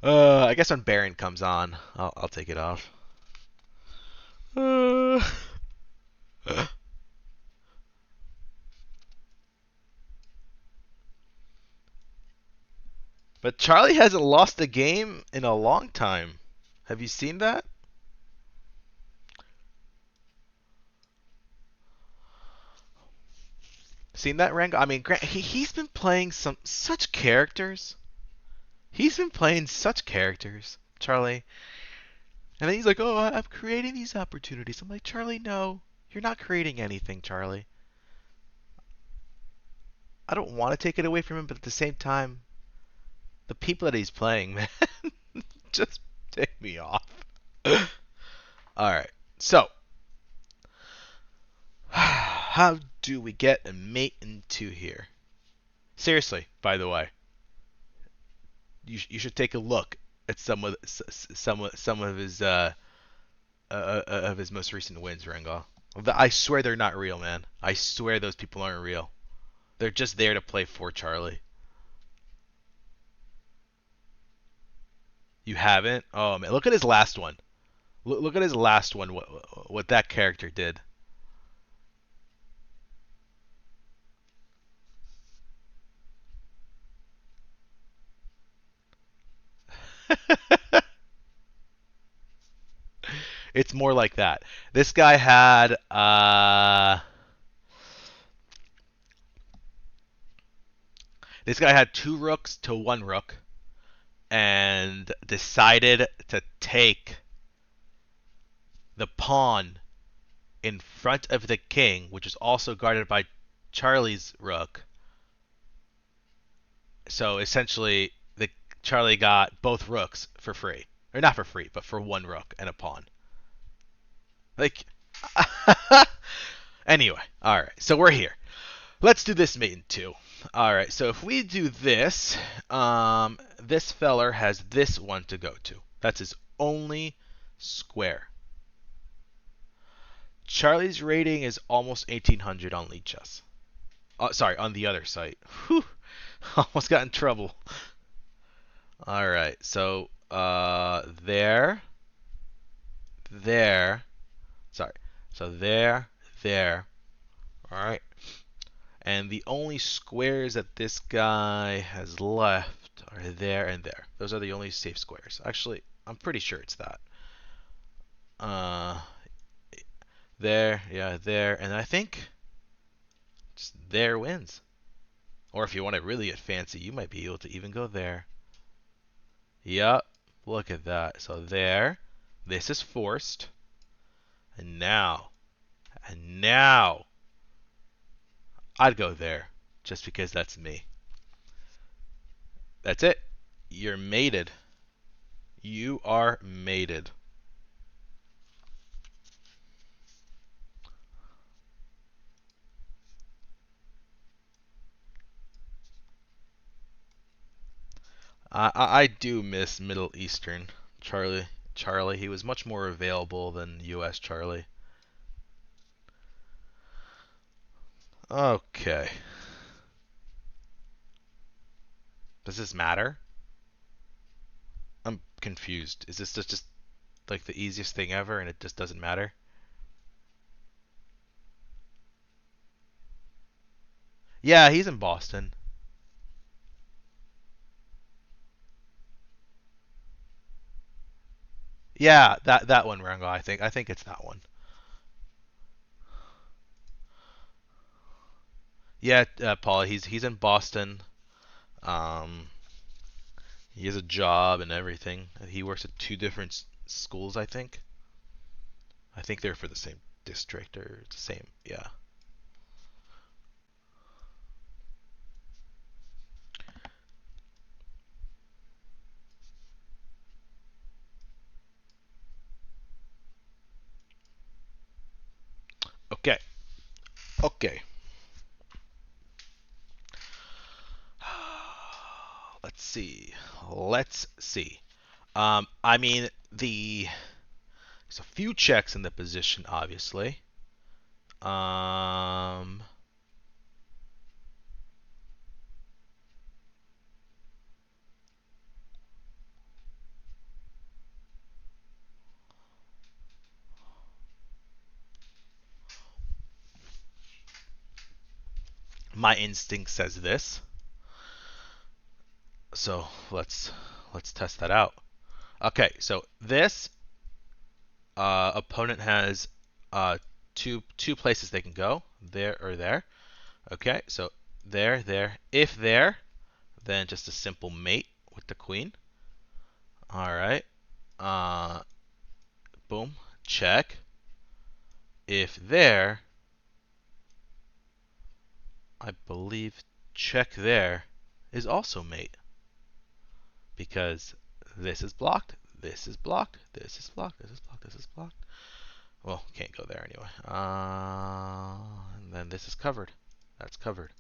I guess when Baron comes on, I'll take it off. But Charlie hasn't lost a game in a long time. Have you seen that? Seen that, Rango? I mean, he's been playing such characters. He's been playing such characters, Charlie. And then he's like, "Oh, I'm creating these opportunities." I'm like, "Charlie, no, you're not creating anything, Charlie." I don't want to take it away from him, but at the same time, the people that he's playing, man, just tick me off. All right, so how do we get a mate into here? Seriously, by the way, you should take a look at some of his most recent wins, Rengal. I swear they're not real, man. I swear those people aren't real. They're just there to play for Charlie. You haven't? Oh man, look at his last one. Look at his last one. What that character did. It's more like that. This guy had two rooks to one rook and decided to take the pawn in front of the king, which is also guarded by Charlie's rook. So essentially, the Charlie got both rooks for free, or not for free, but for one rook and a pawn. Like, anyway, all right. So we're here. Let's do this mate in two. All right. So if we do this, this feller has this one to go to. That's his only square. Charlie's rating is almost 1800 on Lead Chess. Sorry, on the other site. Whew. Almost got in trouble. All right. So there. Sorry. So there. All right. And the only squares that this guy has left are there and there. Those are the only safe squares. Actually, I'm pretty sure it's that. There, yeah, there, and I think just there wins. Or if you want to really get fancy, you might be able to even go there. Yup, look at that. So there, this is forced. And now, I'd go there, just because that's me. That's it. You're mated. You are mated. I do miss Middle Eastern Charlie. He was much more available than U.S. Charlie. Okay. Does this matter? I'm confused. Is this just like the easiest thing ever and it just doesn't matter? Yeah, he's in Boston. Yeah, that one, Rango. I think it's that one. Yeah, Paul. He's in Boston. Um, he has a job and everything. He works at two different schools. I think. I think they're for the same district or the same. Yeah. Okay. Okay. Let's see. Let's see. I mean, there's a few checks in the position, obviously. Um, my instinct says this. So let's test that out. Okay, so this opponent has two places they can go, there or there. Okay, so there, there. If there, then just a simple mate with the queen. All right. Uh, boom, check. If there, I believe check there is also mate because this is blocked, this is blocked, this is blocked, this is blocked, this is blocked. Well, can't go there anyway. And then this is covered. That's covered.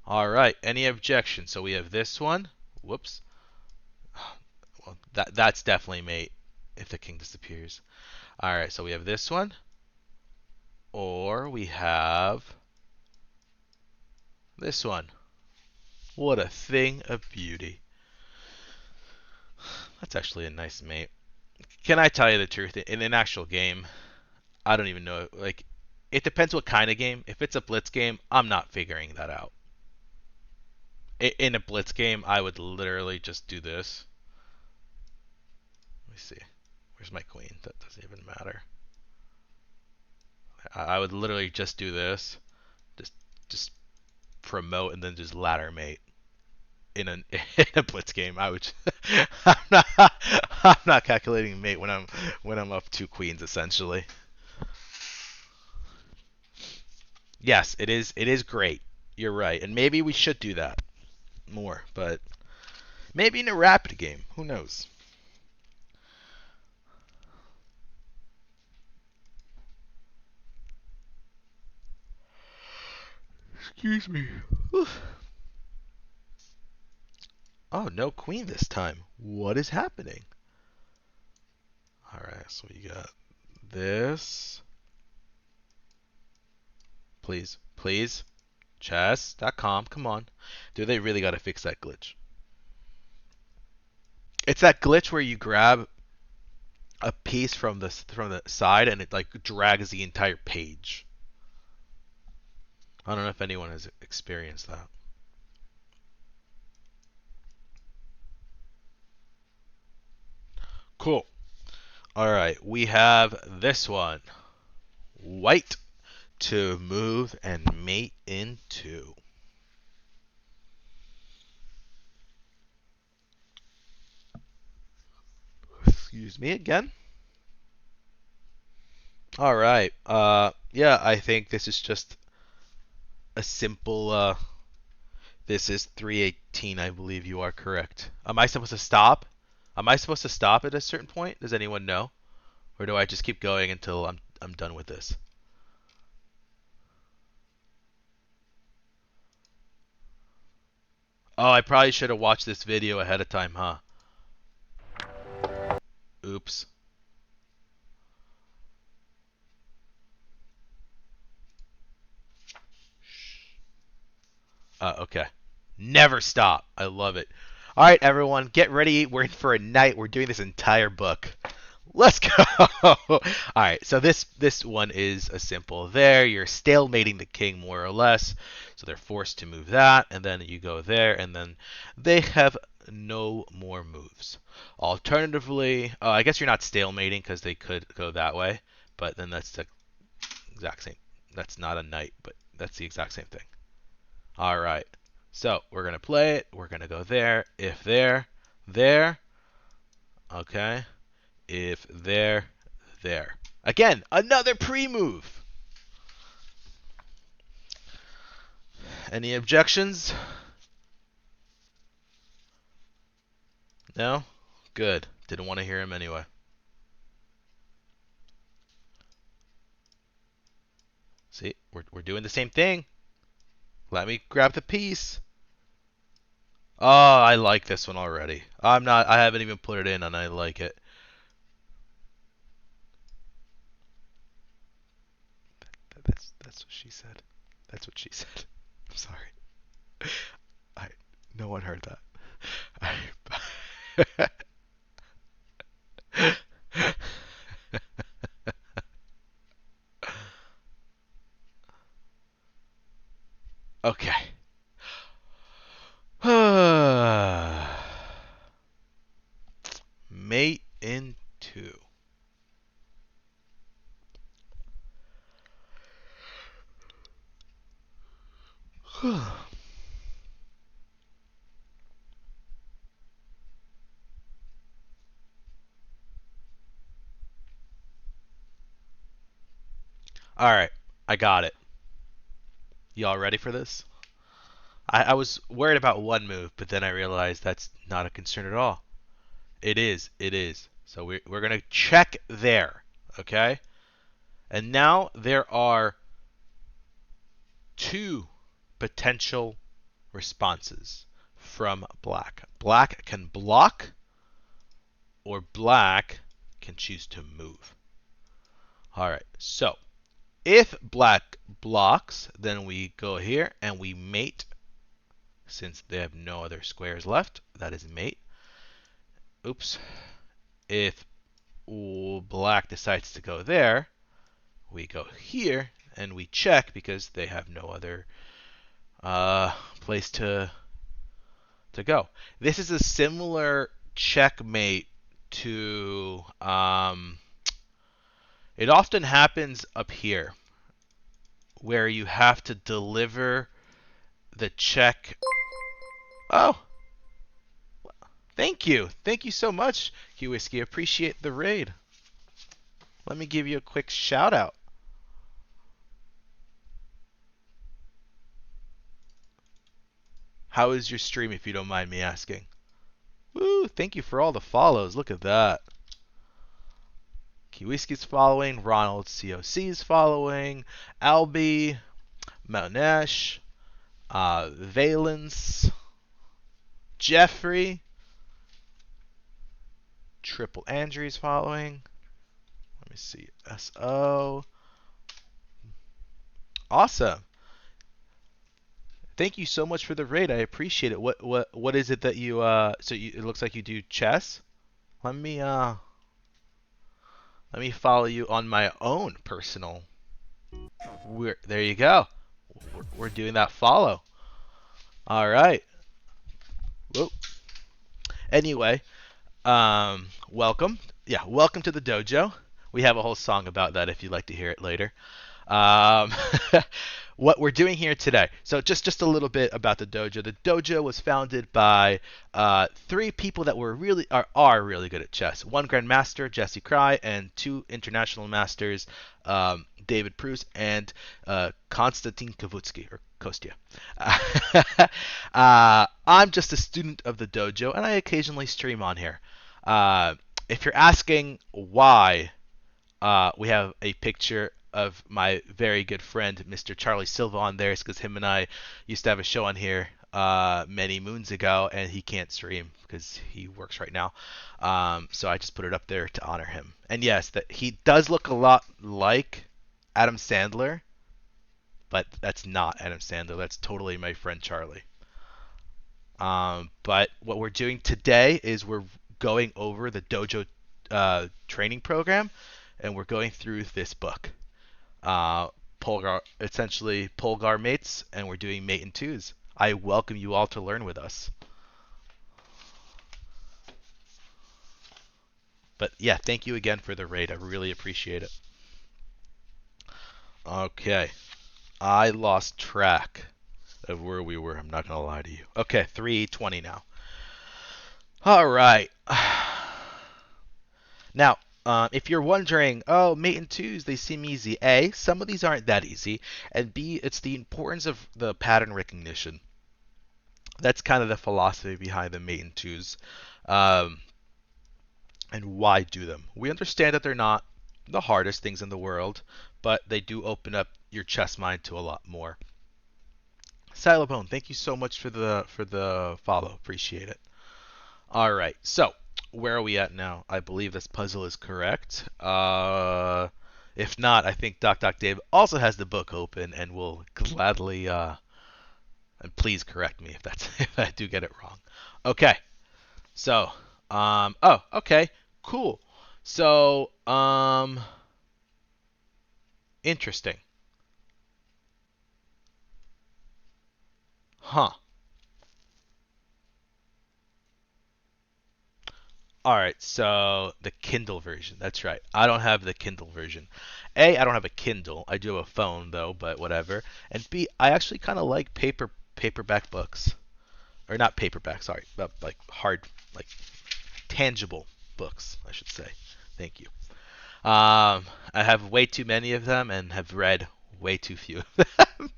All right. Any objections? So we have this one. Whoops. Well, that's definitely mate if the king disappears. All right. So we have this one, or we have this one. What a thing of beauty. That's actually a nice mate. Can I tell you the truth? In an actual game, I don't even know. Like, it depends what kind of game. If it's a blitz game, I'm not figuring that out. In a blitz game, I would literally just do this. Let me see. Where's my queen? That doesn't even matter. I would literally just do this. Just promote and then just ladder mate. In a blitz game, I would. I'm not calculating mate when I'm up two queens essentially. Yes, it is great. You're right, and maybe we should do that more, but maybe in a rapid game. Who knows? Excuse me. Oh, no queen this time. What is happening? Alright, so we got this. Please, please. Chess.com, come on. Do they really gotta fix that glitch? It's that glitch where you grab a piece from the side and it like drags the entire page. I don't know if anyone has experienced that. Cool. All right, we have this one. White to move and mate into. Excuse me again. All right. Yeah, I think this is just a simple this is 318, I believe you are correct. Am I supposed to stop? Am I supposed to stop at a certain point? Does anyone know? Or do I just keep going until I'm done with this? Oh, I probably should have watched this video ahead of time, huh? Oops. Okay. Never stop. I love it. All right, everyone, get ready. We're in for a night. We're doing this entire book. Let's go. All right, so this one is a simple there. You're stalemating the king more or less, so they're forced to move that, and then you go there, and then they have no more moves. Alternatively, I guess you're not stalemating because they could go that way, but then that's the exact same. That's not a knight, but that's the exact same thing. All right. So we're going to play it. We're going to go there. If there, there. Okay. If there, there. Again, another pre-move. Any objections? No? Good. Didn't want to hear him anyway. See, we're doing the same thing. Let me grab the piece. Oh, I like this one already. I haven't even put it in and I like it. That's what she said. That's what she said. I'm sorry. No one heard that. Okay. Mate in 2. Alright, I got it. Y'all ready for this? I was worried about one move, but then I realized that's not a concern at all. It is. It is. So we're going to check there. Okay? And now there are 2 potential responses from black. Black can block, or black can choose to move. Alright, so if black blocks, then we go here and we mate. Since they have no other squares left, that is mate. Oops. If black decides to go there, we go here and we check because they have no other place to go. This is a similar checkmate to it often happens up here where you have to deliver the check. Oh, thank you. Thank you so much, Kavutskiy. Appreciate the raid. Let me give you a quick shout out. How is your stream, if you don't mind me asking? Woo, thank you for all the follows. Look at that. Kavutskiy's following. Ronald COC's following. Albie. Mounesh. Valence. Jeffrey. Triple Andrew's following. Let me see. SO. Awesome. Thank you so much for the raid. I appreciate it. What is it that you it looks like you do chess? Let me follow you on my own personal. There you go. We're doing that follow. All right. Whoa. Anyway, welcome. Yeah, welcome to the dojo. We have a whole song about that if you'd like to hear it later. What we're doing here today. So just a little bit about the dojo. The dojo was founded by 3 people that are really good at chess. 1 grandmaster, Jesse Kraai, and 2 international masters, David Pruess and Konstantin Kavutskiy, or Kostya. I'm just a student of the dojo, and I occasionally stream on here. If you're asking why we have a picture of my very good friend, Mr. Charlie Silva, on there, it's because him and I used to have a show on here many moons ago, and he can't stream because he works right now. So I just put it up there to honor him. And yes, that he does look a lot like Adam Sandler, but that's not Adam Sandler. That's totally my friend Charlie. But what we're doing today is we're going over the dojo training program, and we're going through this book. Essentially Polgar mates, and we're doing mate in 2s. I welcome you all to learn with us. But yeah, thank you again for the raid. I really appreciate it. Okay. I lost track of where we were. I'm not going to lie to you. Okay, 320 now. All right. Now, if you're wondering, oh, mate in 2s, they seem easy. A, some of these aren't that easy. And B, it's the importance of the pattern recognition. That's kind of the philosophy behind the mate in 2s. And why do them? We understand that they're not the hardest things in the world, but they do open up your chess mind to a lot more. Silabone, thank you so much for the follow. Appreciate it. All right, so where are we at now? I believe this puzzle is correct. If not, I think Doc Dave also has the book open and will gladly and please correct me if that's if I do get it wrong. Okay, so oh, okay, cool. So interesting, huh? All right, so the Kindle version. That's right. I don't have the Kindle version. A, I don't have a Kindle. I do have a phone though, but whatever. And B, I actually kind of like paperback books, or not paperback. Sorry, but like hard, like tangible books, I should say. Thank you. I have way too many of them and have read way too few of them.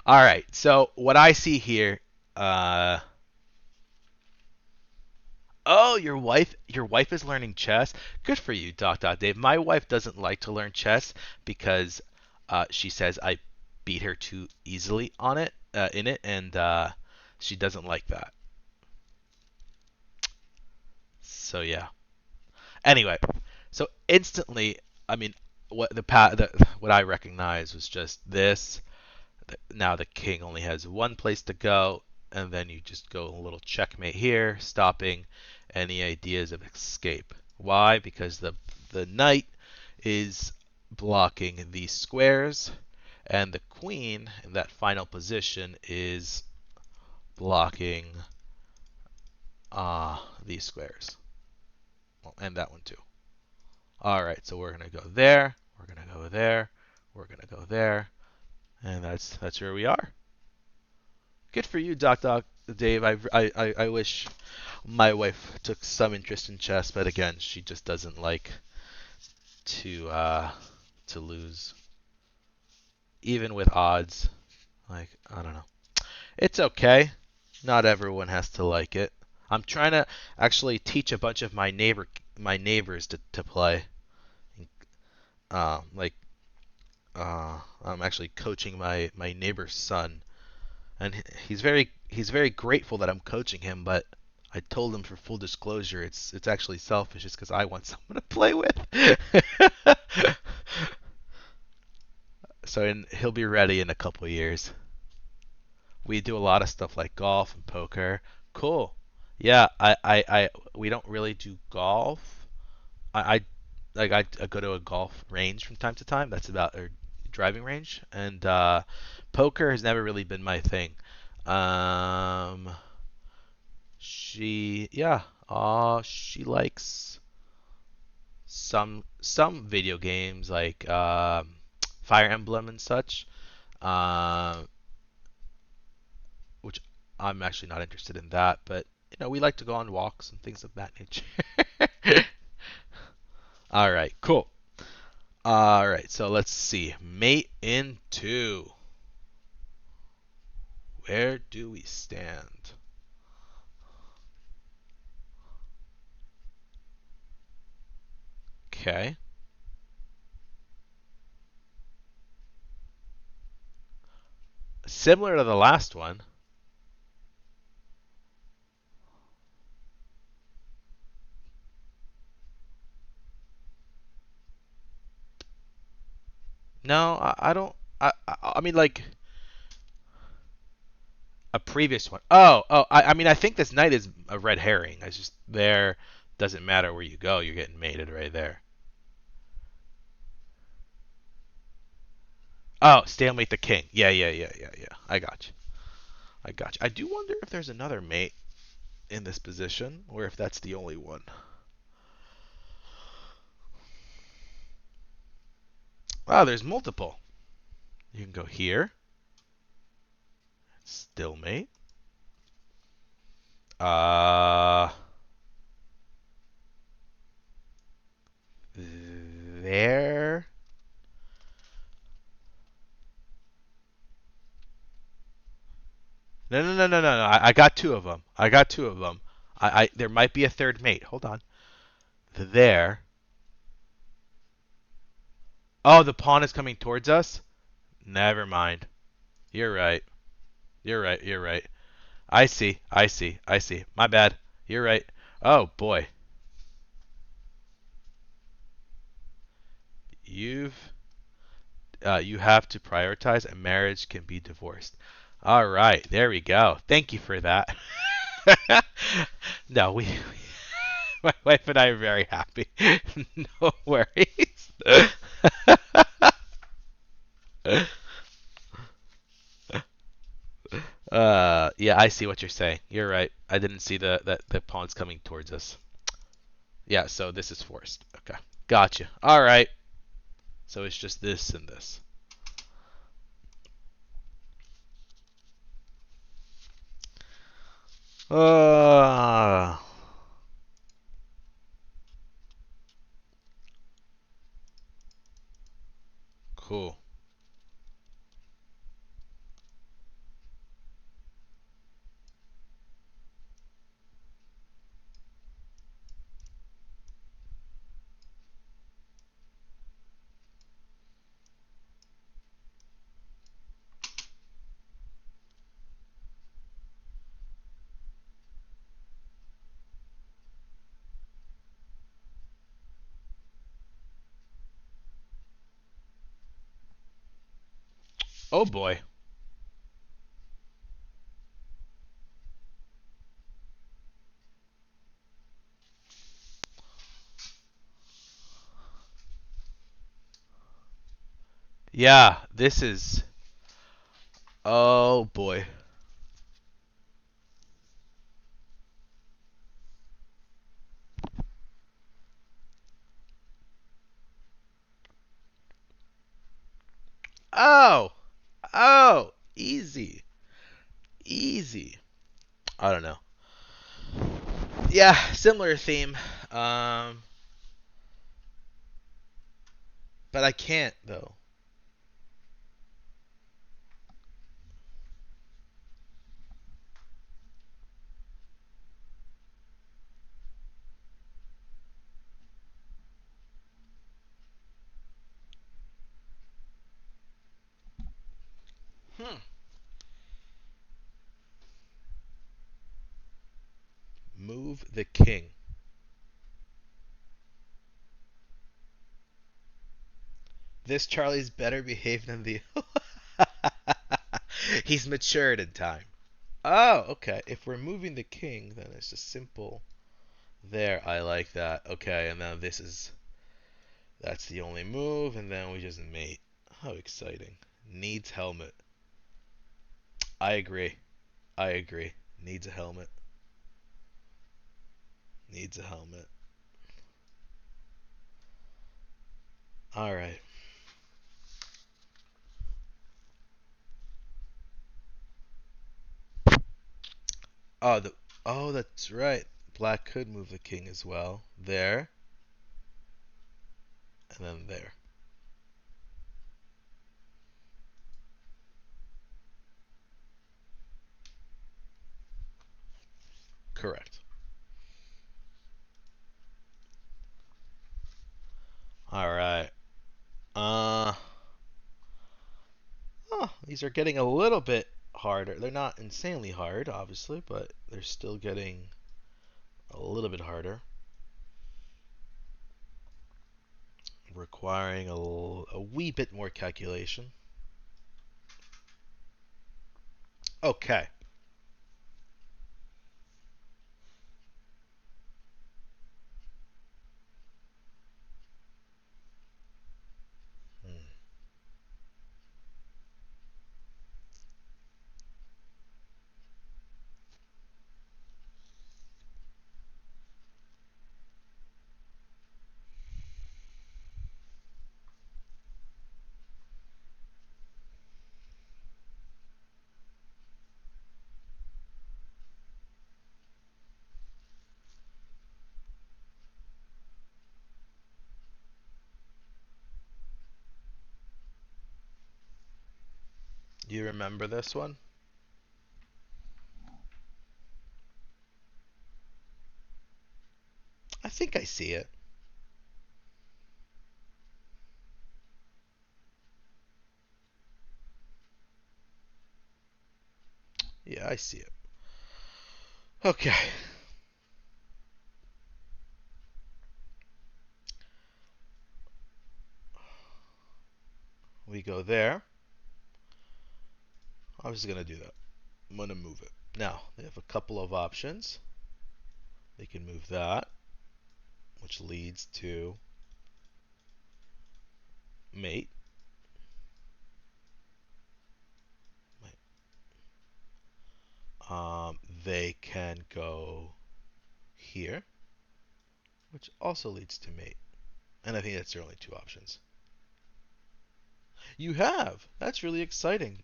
All right, so what I see here. Oh, your wife is learning chess. Good for you, Dave. My wife doesn't like to learn chess because she says I beat her too easily on it in it, and she doesn't like that. So yeah. Anyway, so instantly, I mean, what I recognized was just this. Now the king only has one place to go, and then you just go a little checkmate here, stopping any ideas of escape. Why? Because the knight is blocking these squares, and the queen in that final position is blocking these squares. Well, and that one too. All right, so we're gonna go there, we're gonna go there, we're gonna go there, and that's where we are. Good for you, Doc Dave. I wish my wife took some interest in chess, but again, she just doesn't like to to lose, even with odds. Like I don't know. It's okay. Not everyone has to like it. I'm trying to actually teach a bunch of my neighbors to play. Like I'm actually coaching my neighbor's son, and he's very grateful that I'm coaching him. But I told him for full disclosure, it's actually selfish. It's because I want someone to play with. He'll be ready in a couple years. We do a lot of stuff like golf and poker. Cool. Yeah, we don't really do golf. I go to a golf range from time to time. That's about a driving range, and poker has never really been my thing. Um, she likes some video games like Fire Emblem and such, uh, which I'm actually not interested in that. But we like to go on walks and things of that nature. All right, cool. All right, so let's see. Mate in two. Where do we stand? Okay. Similar to the last one. No, I don't. I mean, like a previous one. Oh. I mean, I think this knight is a red herring. It's just there. Doesn't matter where you go. You're getting mated right there. Oh, stalemate the king. Yeah. I got you. I got you. I do wonder if there's another mate in this position, or if that's the only one. Oh, there's multiple. You can go here. Stalemate. Uh, there. No. I got two of them. I got two of them. There might be a third mate. Hold on. There. Oh, the pawn is coming towards us? Never mind. You're right. You're right. You're right. I see. I see. I see. My bad. You're right. Oh boy. You've you have to prioritize. A marriage can be divorced. All right. There we go. Thank you for that. No, we my wife and I are very happy. No worries. Yeah, I see what you're saying. You're right. I didn't see the pawns coming towards us. Yeah, so this is forced. Okay. Gotcha. All right. So it's just this and this. Uh, cool. Oh boy. Yeah, this is. Oh boy. Oh. Oh. Easy. Easy. I don't know. Yeah, similar theme. Um, but I can't though. Hmm. Move the king. This Charlie's better behaved than the. He's matured in time. Oh, okay. If we're moving the king, then it's just simple. There, I like that. Okay, and now this is. That's the only move, and then we just mate. How exciting. Needs helmet. I agree. I agree. Needs a helmet. Needs a helmet. Alright. Oh, that's right. Black could move the king as well. There, and then there. Correct. Alright. Uh, oh, these are getting a little bit harder. They're not insanely hard, obviously, but they're still getting a little bit harder. Requiring a wee bit more calculation. Okay. Hmm. You remember this one? I think I see it. Yeah, I see it. Okay. We go there. I was going to do that. I'm going to move it. Now, they have a couple of options. They can move that, which leads to mate. They can go here, which also leads to mate. And I think that's their only two options. You have. That's really exciting.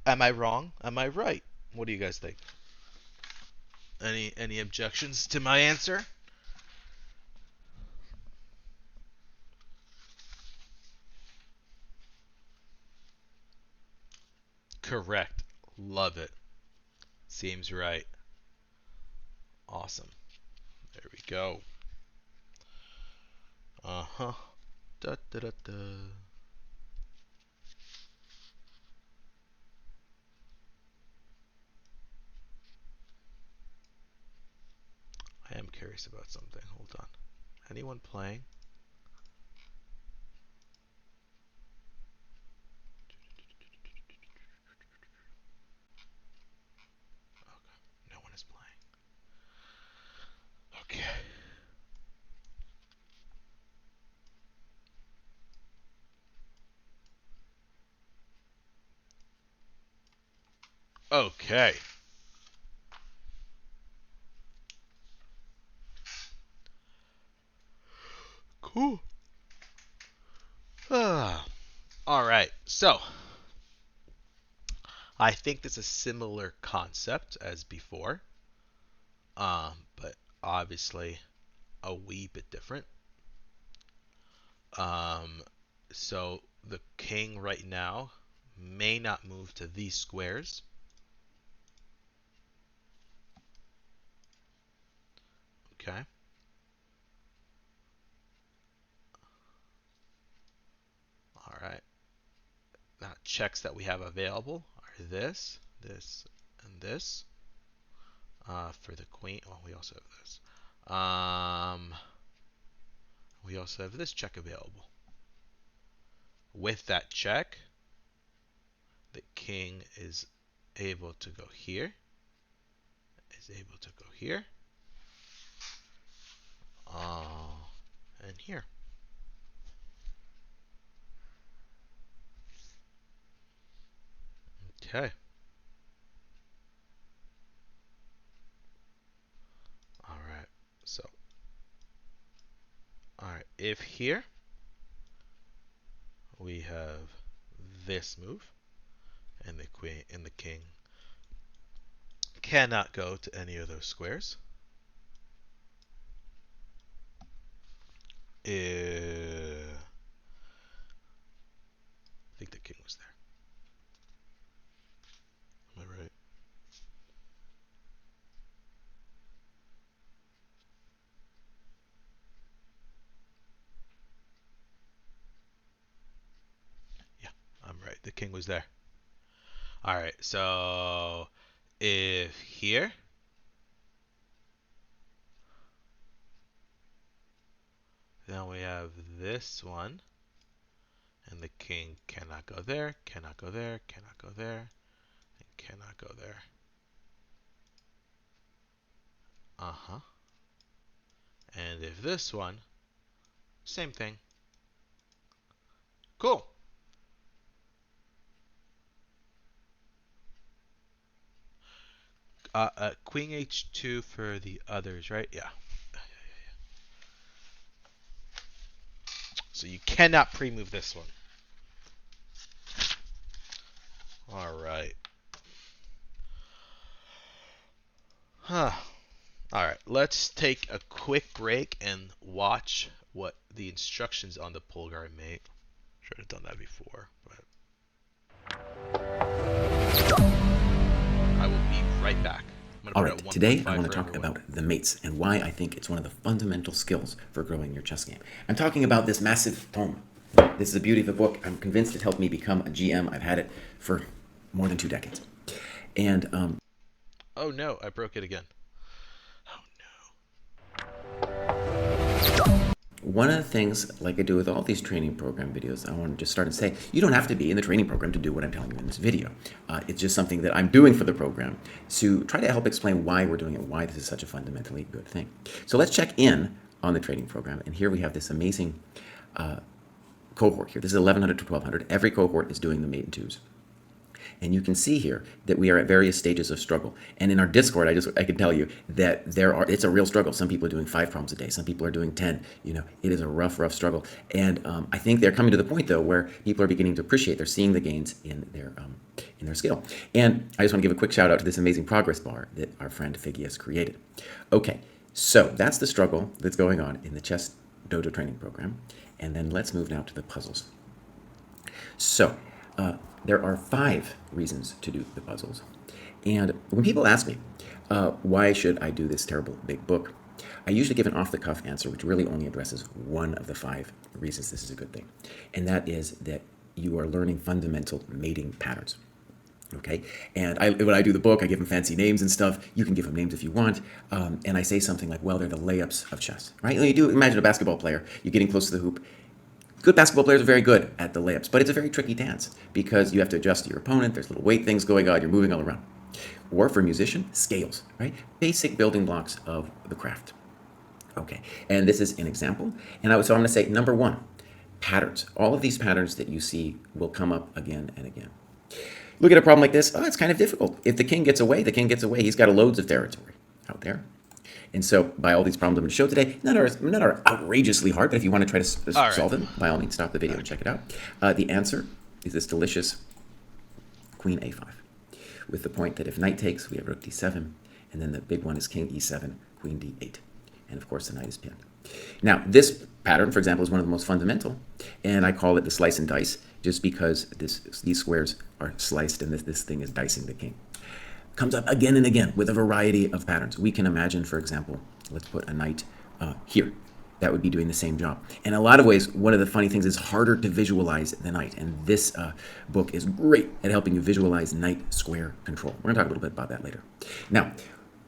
Am I wrong? Am I right? What do you guys think? Any objections to my answer? Correct. Love it. Seems right. Awesome. There we go. Uh-huh. Da, da, da, da. I am curious about something. Hold on. Anyone playing? Okay. No one is playing. Okay. Okay. Cool. Ah. All right. So, I think this is a similar concept as before, but obviously a wee bit different. Um, so the king right now may not move to these squares. Okay. All right. Now checks that we have available are this, and this. For the queen, oh, we also have this. We also have this check available. With that check, the king is able to go here, is able to go here, and here. Okay. All right. So, all right. If here we have this move, and the queen and the king cannot go to any of those squares. I think the king was there. Am I right? Yeah, I'm right. The king was there. All right. So if here, then we have this one, and the king cannot go there, cannot go there, cannot go there, and cannot go there. Uh-huh. And if this one, same thing. Cool. Queen h2 for the others, right? Yeah. So you cannot pre-move this one. All right. Huh. All right. Let's take a quick break and watch what the instructions on the pull guard mate. Should have done that before, but I will be right back. All right, today I want to talk about the mates and why I think it's one of the fundamental skills for growing your chess game. I'm talking about this massive tome. This is the beauty of the book. I'm convinced it helped me become a GM. I've had it for more than 2 decades. And oh no, I broke it again. Oh one of the things, like I do with all these training program videos, I want to just start and say, you don't have to be in the training program to do what I'm telling you in this video. It's just something that I'm doing for the program to try to help explain why we're doing it, why this is such a fundamentally good thing. So let's check in on the training program. And here we have this amazing cohort here. This is 1100 to 1200. Every cohort is doing the mate and twos. And you can see here that we are at various stages of struggle. And in our Discord, I can tell you that it's a real struggle. Some people are doing 5 problems a day. Some people are doing 10. You know, it is a rough struggle. And I think they're coming to the point though where people are beginning to appreciate. They're seeing the gains in their skill. And I just want to give a quick shout out to this amazing progress bar that our friend Phigius created. Okay, so that's the struggle that's going on in the Chess Dojo training program. And then let's move now to the puzzles. So there are 5 reasons to do the puzzles. And when people ask me, why should I do this terrible big book? I usually give an off-the-cuff answer, which really only addresses one of the 5 reasons this is a good thing. And that is that you are learning fundamental mating patterns. Okay, and when I do the book, I give them fancy names and stuff. You can give them names if you want. And I say something like, well, they're the layups of chess, right? You do imagine a basketball player. You're getting close to the hoop. Good basketball players are very good at the layups, but it's a very tricky dance because you have to adjust to your opponent. There's little weight things going on. You're moving all around. Or for a musician, scales, right? Basic building blocks of the craft. Okay, and this is an example. And so I'm going to say, number 1, patterns. All of these patterns that you see will come up again and again. Look at a problem like this. Oh, it's kind of difficult. If the king gets away, the king gets away. He's got loads of territory out there. And so by all these problems I'm going to show today, none are outrageously hard, but if you want to try to solve them, by all means, stop the video and check it out. The answer is this delicious queen a5, with the point that if knight takes, we have rook d7, and then the big one is king e7, queen d8. And of course, the knight is pinned. Now, this pattern, for example, is one of the most fundamental, and I call it the slice and dice, just because these squares are sliced and this thing is dicing the king. Comes up again and again with a variety of patterns. We can imagine, for example, let's put a knight here. That would be doing the same job. In a lot of ways, one of the funny things is harder to visualize the knight, and this book is great at helping you visualize knight square control. We're going to talk a little bit about that later. Now,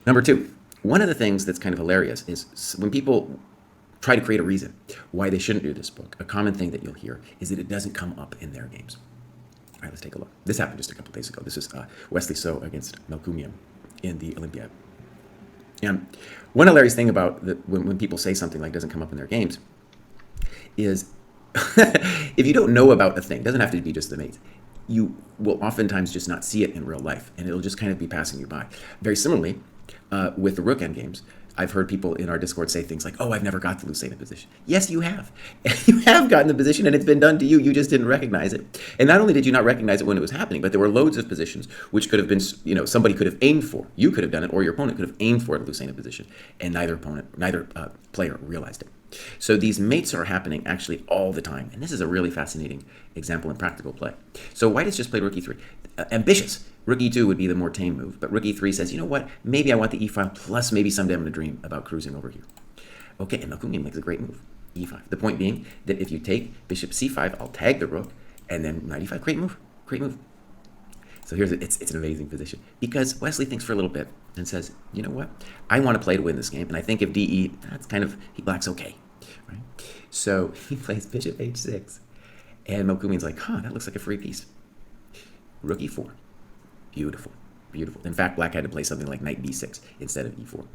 number 2, one of the things that's kind of hilarious is when people try to create a reason why they shouldn't do this book, a common thing that you'll hear is that it doesn't come up in their games. All right, let's take a look. This happened just a couple days ago. This is Wesley So against Melkumian in the Olympiad. And one hilarious thing about when people say something like doesn't come up in their games is if you don't know about a thing, it doesn't have to be just the mates, you will oftentimes just not see it in real life, and it'll just kind of be passing you by. Very similarly, with the rook endgames, I've heard people in our Discord say things like, oh, I've never got the Lucena position. Yes, you have. You have gotten the position, and it's been done to you. You just didn't recognize it. And not only did you not recognize it when it was happening, but there were loads of positions which could have been, somebody could have aimed for. You could have done it, or your opponent could have aimed for a Lucena position, and neither player realized it. So these mates are happening actually all the time, and this is a really fascinating example in practical play. So white has just played rook e3. Ambitious. Rook e2 would be the more tame move, but rook e3 says, you know what, maybe I want the e-file, plus maybe someday I'm going to dream about cruising over here. Okay, and Melkumian makes a great move, e5. The point being that if you take bishop c5, I'll tag the rook, and then knight e5. Great move, great move. So it's an amazing position, because Wesley thinks for a little bit and says, you know what, I want to play to win this game, and I think if de, that's kind of, black's okay, right? So he plays bishop h6, and Melkumian's like, that looks like a free piece. Rook e4. Beautiful, beautiful. In fact, black had to play something like knight b6 instead of e4.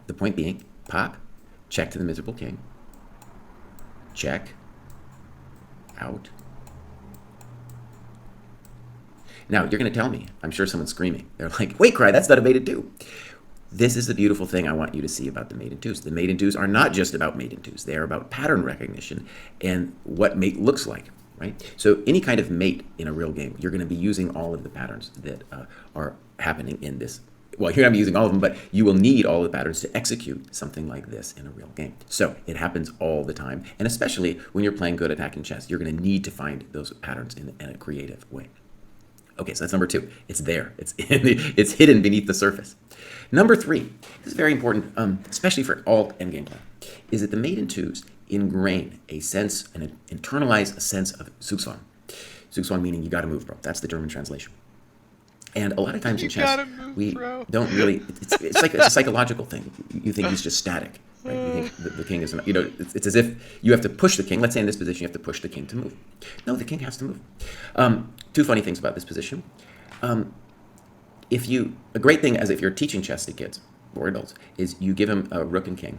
The point being, pop, check to the miserable king, check, out. Now, you're going to tell me, I'm sure someone's screaming. They're like, wait, Kraai, that's not a maiden two. This is the beautiful thing I want you to see about the maiden twos. The maiden twos are not just about maiden twos. They are about pattern recognition and what mate looks like. Right? So any kind of mate in a real game, you're going to be using all of the patterns that are happening in this. Well, you're not using all of them, but you will need all of the patterns to execute something like this in a real game. So it happens all the time, and especially when you're playing good attacking chess, you're going to need to find those patterns in a creative way. Okay, so that's number 2. It's there. It's hidden beneath the surface. Number 3, this is very important, especially for all endgame play, is that the maiden twos ingrain a sense, and internalize a sense of Zugzwang. Zugzwang meaning you got to move, bro. That's the German translation. And a lot of times in You chess, gotta move, we bro. don't really. It's like it's a psychological thing. You think he's just static, right? You think the king is, it's as if you have to push the king. Let's say in this position, you have to push the king to move. No, the king has to move. Two funny things about this position. A great thing as if you're teaching chess to kids or adults is you give them a rook and king,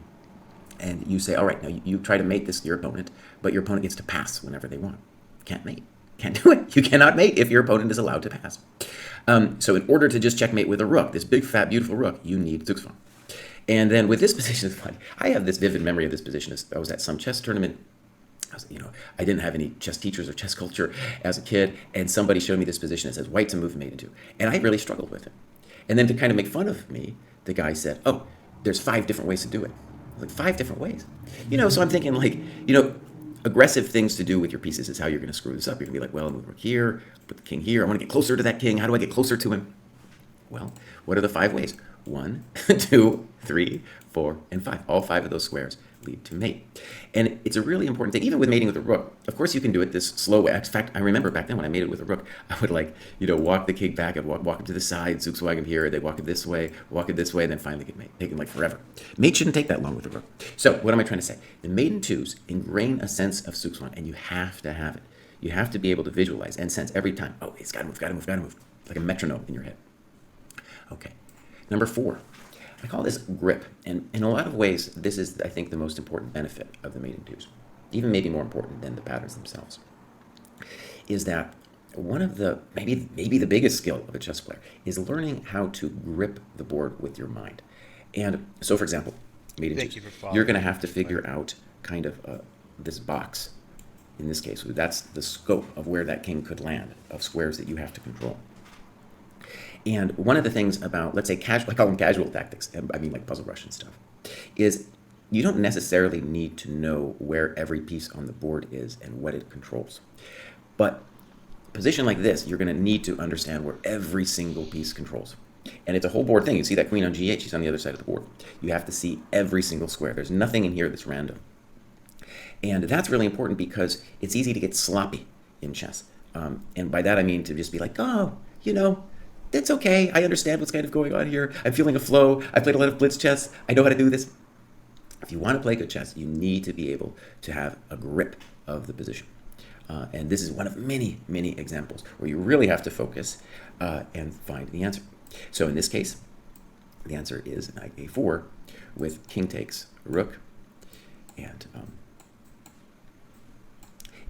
and you say, all right, now you try to mate this your opponent, but your opponent gets to pass whenever they want. Can't mate. Can't do it. You cannot mate if your opponent is allowed to pass. So in order to just checkmate with a rook, this big, fat, beautiful rook, you need Zugzwang. And then with this position, it's funny. I have this vivid memory of this position. I was at some chess tournament. I didn't have any chess teachers or chess culture as a kid, and somebody showed me this position that says white to move mate into. And I really struggled with it. And then to kind of make fun of me, the guy said, oh, there's 5 different ways to do it. Like 5 different ways. So I'm thinking aggressive things to do with your pieces is how you're going to screw this up. You're going to be like, well, I'll move rook here, put the king here. I want to get closer to that king. How do I get closer to him? Well, what are the 5 ways? 1, 2, 3, 4, and 5. All 5 of those squares lead to mate. And it's a really important thing, even with mating with a rook. Of course, you can do it this slow way. In fact, I remember back then when I mated with a rook, I would walk the king back and walk him to the side, Zugzwang him here, they walk it this way, and then finally get mate. Taking like forever. Mate shouldn't take that long with a rook. So what am I trying to say? The maiden twos ingrain a sense of Zugzwang, and you have to have it. You have to be able to visualize and sense every time, oh, it's got to move, like a metronome in your head. Okay. Number 4. I call this grip, and in a lot of ways, this is, I think, the most important benefit of the maiden twos, even maybe more important than the patterns themselves, is that one of the, maybe the biggest skill of a chess player is learning how to grip the board with your mind. And so, for example, maiden twos, you're going to have to figure out kind of this box. In this case, that's the scope of where that king could land, of squares that you have to control. And one of the things about, let's say, I call them casual tactics, I mean like puzzle rush and stuff, is you don't necessarily need to know where every piece on the board is and what it controls. But a position like this, you're going to need to understand where every single piece controls. And it's a whole board thing. You see that queen on g8, she's on the other side of the board. You have to see every single square. There's nothing in here that's random. And that's really important because it's easy to get sloppy in chess. And by that I mean to just be like, oh, that's okay. I understand what's kind of going on here. I'm feeling a flow. I played a lot of blitz chess. I know how to do this. If you want to play good chess, you need to be able to have a grip of the position. And this is one of many, many examples where you really have to focus and find the answer. So in this case, the answer is knight a4 with king takes rook. And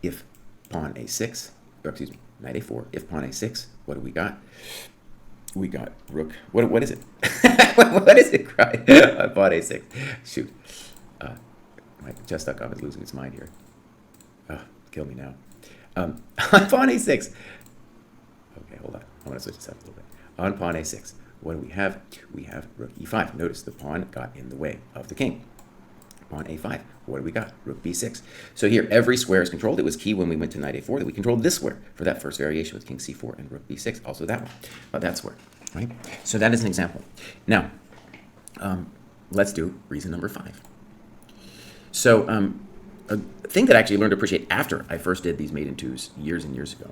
if pawn a6, knight a4, if pawn a6, what do we got? We got rook. What is it? What is it, Kraai? Pawn a6. Shoot. My chess.com is losing its mind here. Kill me now. On pawn a6. Okay, hold on. I want to switch this up a little bit. On pawn a6, what do we have? We have rook e5. Notice the pawn got in the way of the king. Pawn a5. What do we got? Rook b6. So here, every square is controlled. It was key when we went to knight a4 that we controlled this square for that first variation with king c4 and rook b6. Also that one. That square, right? So that is an example. Now, let's do reason number 5. So a thing that I actually learned to appreciate after I first did these maiden twos years and years ago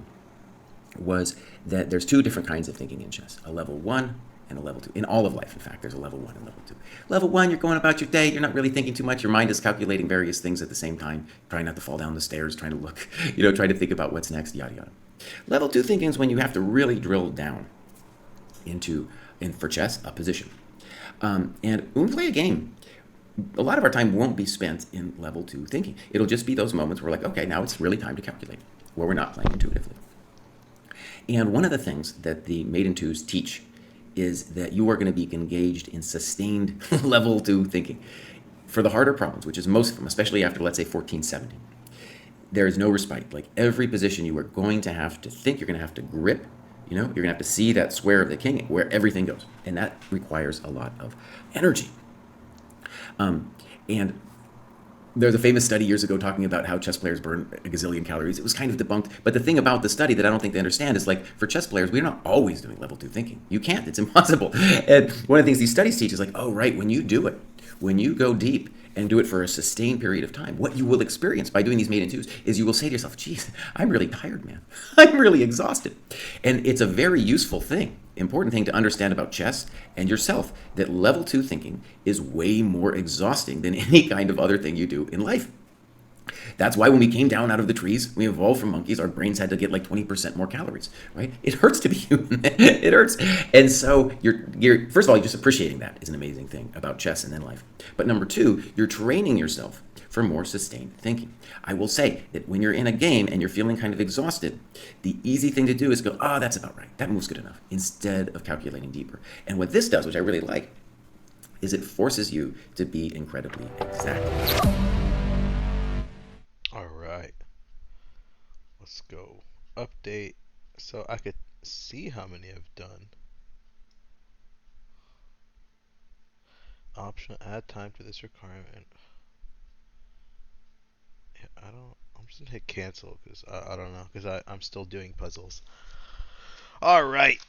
was that there's 2 different kinds of thinking in chess, a level 1 and a level 2. In all of life, in fact, there's a level 1 and level 2. Level 1, you're going about your day, you're not really thinking too much, your mind is calculating various things at the same time, trying not to fall down the stairs, trying to look, trying to think about what's next, yada yada. Level 2 thinking is when you have to really drill down into, for chess, a position. And when we play a game, a lot of our time won't be spent in level 2 thinking. It'll just be those moments where we're like, okay, now it's really time to calculate, where we're not playing intuitively. And one of the things that the maiden twos teach is that you are going to be engaged in sustained level 2 thinking. For the harder problems, which is most of them, especially after, let's say, 1470, there is no respite. Like every position you are going to have to think, you're going to have to grip, you're going to have to see that square of the king where everything goes. And that requires a lot of energy. And there's a famous study years ago talking about how chess players burn a gazillion calories. It was kind of debunked. But the thing about the study that I don't think they understand is, like, for chess players, we're not always doing level 2 thinking. You can't. It's impossible. And one of the things these studies teach is like, oh, right, when you do it, when you go deep and do it for a sustained period of time, what you will experience by doing these maiden twos is you will say to yourself, geez, I'm really tired, man. I'm really exhausted. And it's a very useful thing important thing to understand about chess and yourself, that level 2 thinking is way more exhausting than any kind of other thing you do in life. That's why when we came down out of the trees, we evolved from monkeys, our brains had to get like 20% more calories, right? It hurts to be human. It hurts. And so you're first of all, just appreciating that is an amazing thing about chess and then life. But number two, you're training yourself for more sustained thinking. I will say that when you're in a game and you're feeling kind of exhausted, the easy thing to do is go, oh, that's about right. That move's good enough, instead of calculating deeper. And what this does, which I really like, is it forces you to be incredibly exact. All right. Let's go. Update. So I could see how many I've done. Option add time to this requirement. Yeah, I'm just gonna hit cancel because I don't know because I'm still doing puzzles. All right.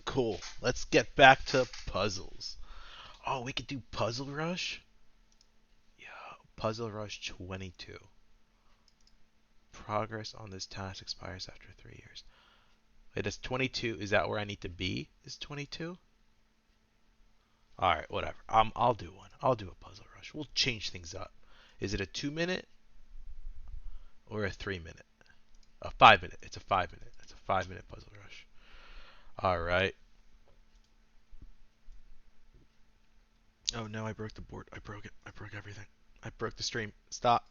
Cool. Let's get back to puzzles. Oh, we could do Puzzle Rush? Yeah, Puzzle Rush 22. Progress on this task expires after 3 years. Wait, is 22, is that where I need to be? Is 22? Alright, whatever. I'll do one. I'll do a Puzzle Rush. We'll change things up. Is it a 2 minute or a 3 minute? A 5 minute. It's a 5 minute. It's a 5 minute Puzzle Rush. Alright. Oh no, I broke the board. I broke it. I broke everything. I broke the stream. Stop.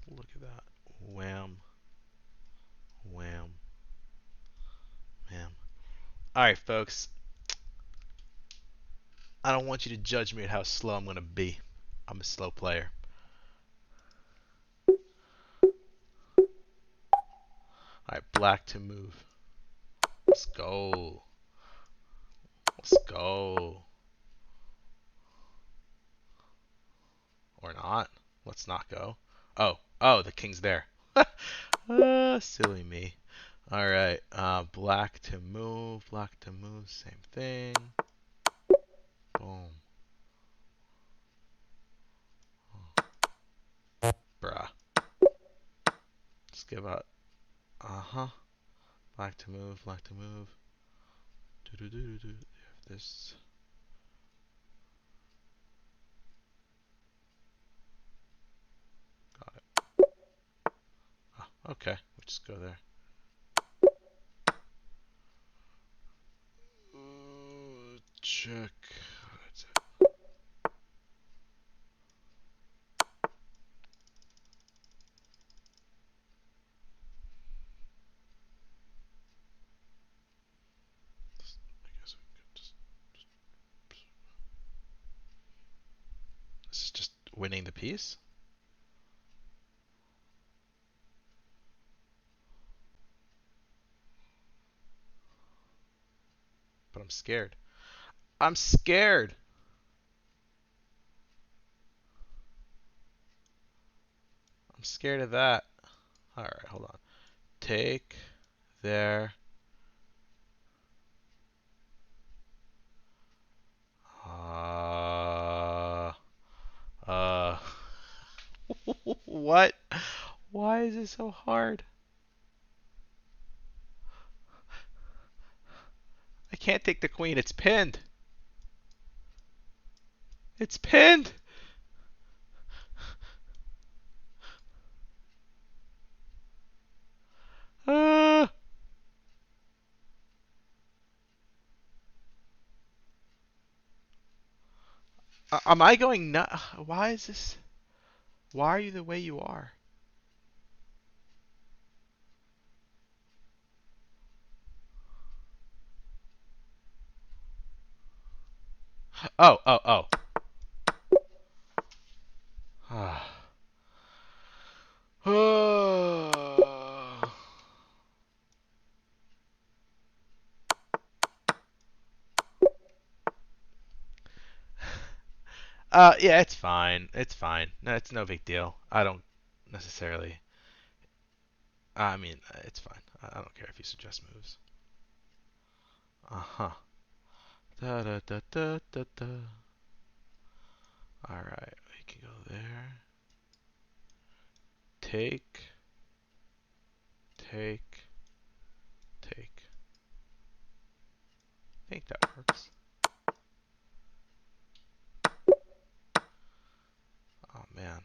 Look at that. Wham. Wham. Wham. Alright, folks. I don't want you to judge me at how slow I'm going to be. I'm a slow player. Alright, black to move. Let's go. Let's go. Or not. Let's not go. Oh, the king's there. Silly me. Alright, black to move. Black to move. Same thing. Boom. Bruh. Let's give out. Uh-huh. Black to move. Black to move. Do. This. Got it. Oh, okay. We'll just go there. Check. That's it. I guess we could just. This is just winning the piece? But I'm scared. I'm scared! I'm scared of that. Alright, hold on. Take their uh uh what? Why is it so hard? I can't take the queen. It's pinned. It's pinned. Uh, am I going nut? Why is this? Why are you the way you are? Oh. Yeah, it's fine. It's fine. No, it's no big deal. I don't necessarily. I mean, it's fine. I don't care if you suggest moves. Uh-huh. Da. Alright, we can go there. take, take, take. I think that works. Oh man.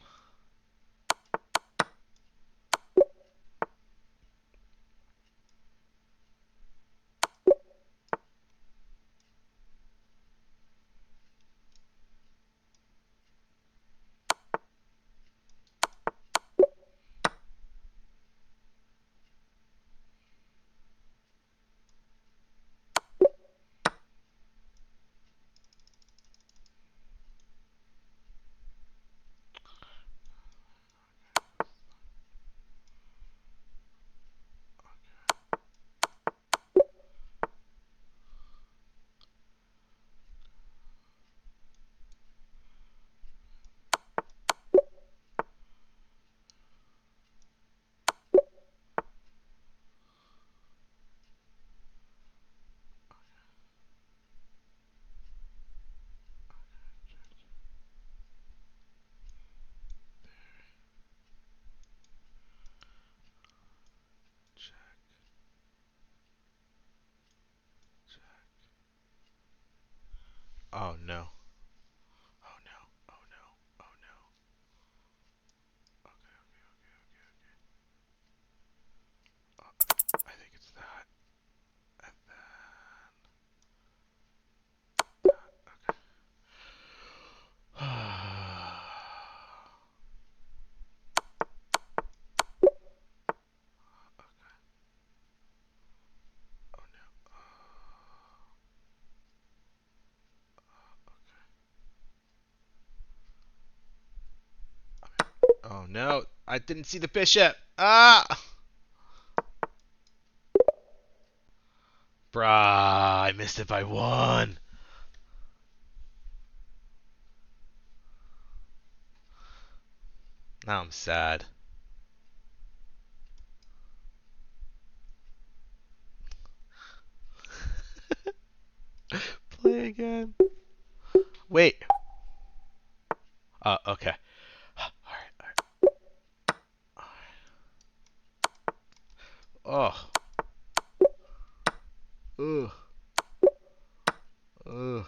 Oh no. Oh no. Oh no. Oh no. Okay. I think it's that. And then that. Okay. Oh no. Oh no. I didn't see the bishop. Ah! Bruh, I missed it by one. Now I'm sad. Play again. Wait. Okay. Alright, alright. Oh. Ugh. Ugh.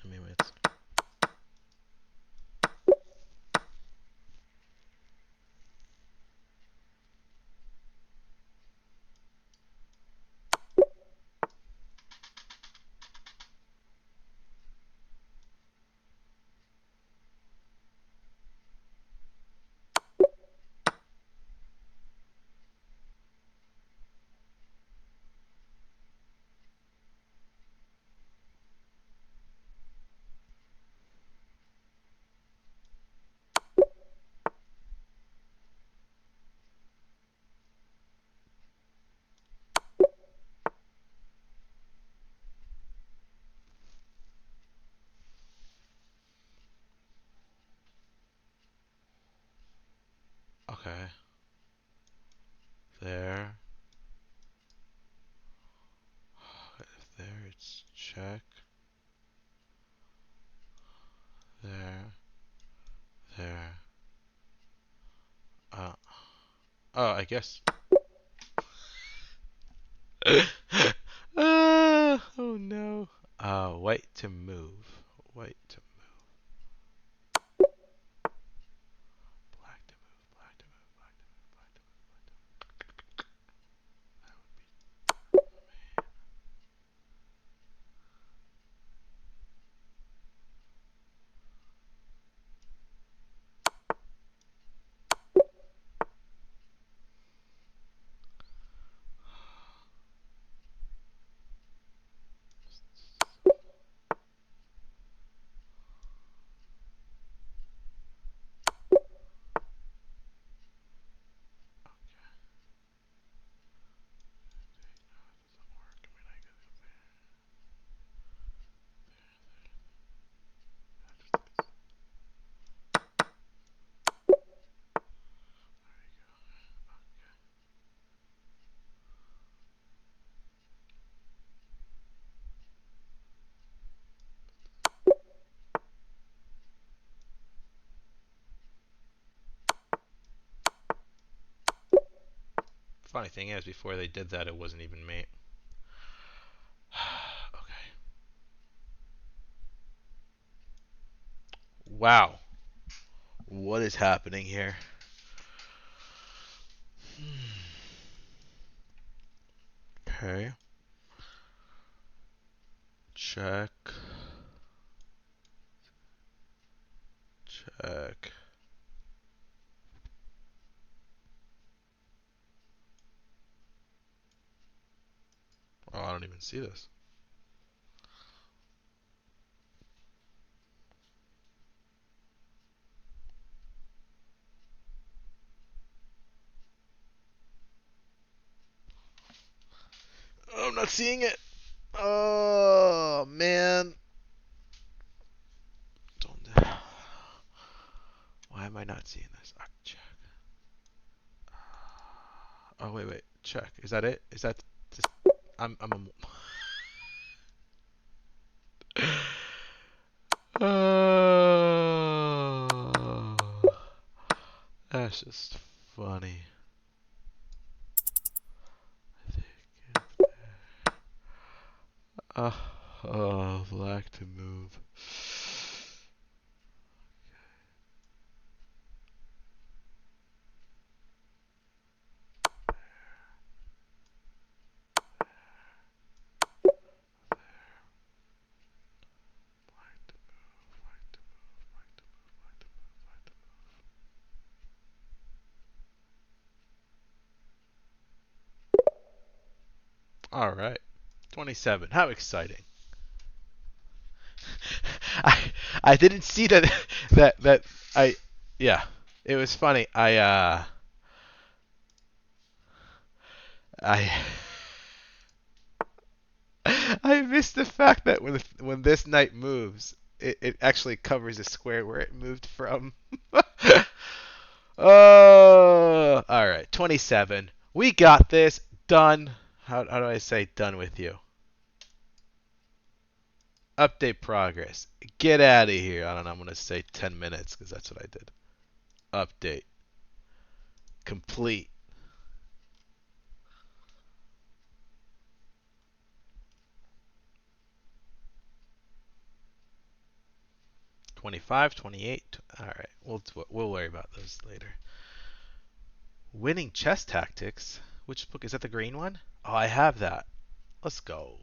Let me wait. Okay. There. If there, it's check. There. There. Oh, I guess. Oh no. White to move. White to move. Black to move. Black to move. Black to move. Black to move. Black to move. That would be. Funny thing is, before they did that, it wasn't even mate. Okay. Wow. What is happening here? Okay. Check. Check. Oh, I don't even see this. Oh, I'm not seeing it. Oh, man. Don't. Why am I not seeing this? Check. Oh, wait. Check. Is that it? Is that just... I'm a... That's just funny. Oh, black to move. All right. 27. How exciting. I I didn't see that I yeah. It was funny. I I missed the fact that when this knight moves, it actually covers the square where it moved from. Oh, all right. 27. We got this. Done. How do I say done with you? Update progress. Get out of here. I don't know. I'm going to say 10 minutes because that's what I did. Update. Complete. '25, '28. All right. We'll worry about those later. Winning chess tactics. Which book is that? The green one? Oh, I have that. Let's go.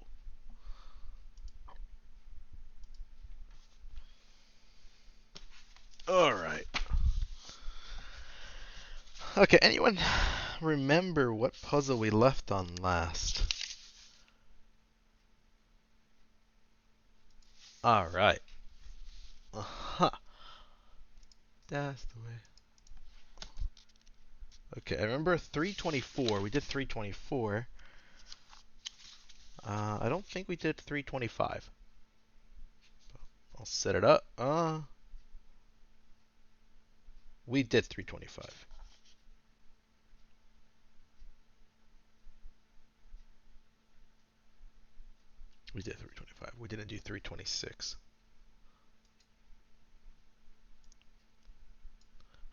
All right. Okay. Anyone remember what puzzle we left on last? All right. Uh-huh. That's the way. Okay, I remember 324. We did 324. I don't think we did 325. I'll set it up. We did 325. We did 325. We didn't do 326.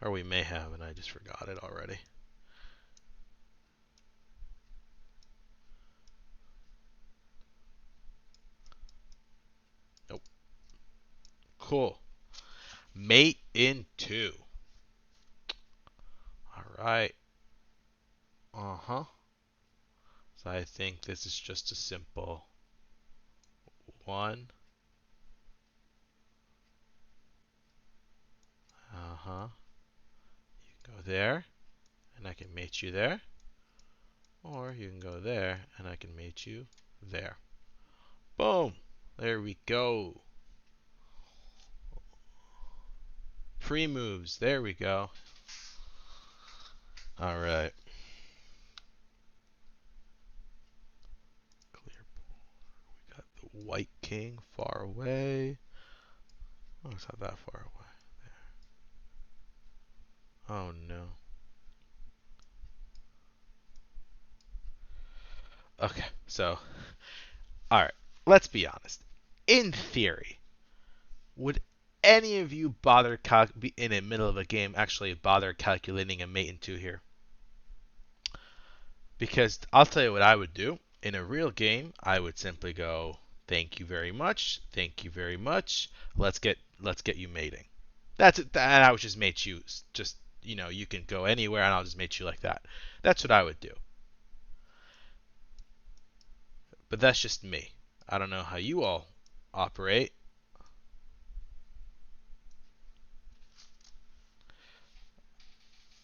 Or we may have, and I just forgot it already. Nope. Cool. Mate in 2. Alright. Uh-huh. So I think this is just a simple 1. Uh-huh. You can go there, and I can mate you there. Or you can go there, and I can mate you there. Boom! There we go. Pre-moves. There we go. All right. Clear. We got the white king far away. Oh, it's not that far away. There. Oh no. Okay, so all right. Let's be honest. In theory, would any of you bother be in the middle of a game actually bother calculating a mate in 2 here? Because I'll tell you what I would do. In a real game, I would simply go, "Thank you very much. Thank you very much. Let's get you mating." That's it. And I would just mate you. Just you can go anywhere, and I'll just mate you like that. That's what I would do. But that's just me. I don't know how you all operate.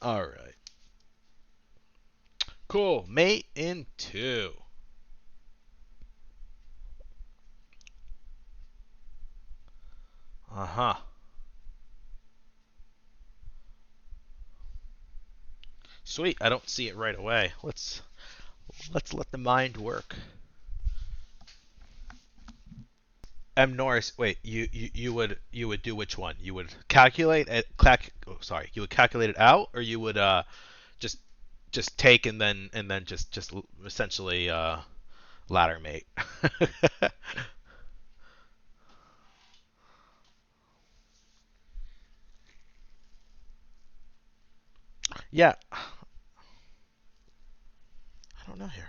All right. Cool. Mate in two. Uh huh. Sweet. I don't see it right away. Let's let the mind work. M Norris, wait, you would do which one? You would calculate it, sorry, you would calculate it out, or you would just just take and then just essentially ladder mate. Yeah, I don't know here.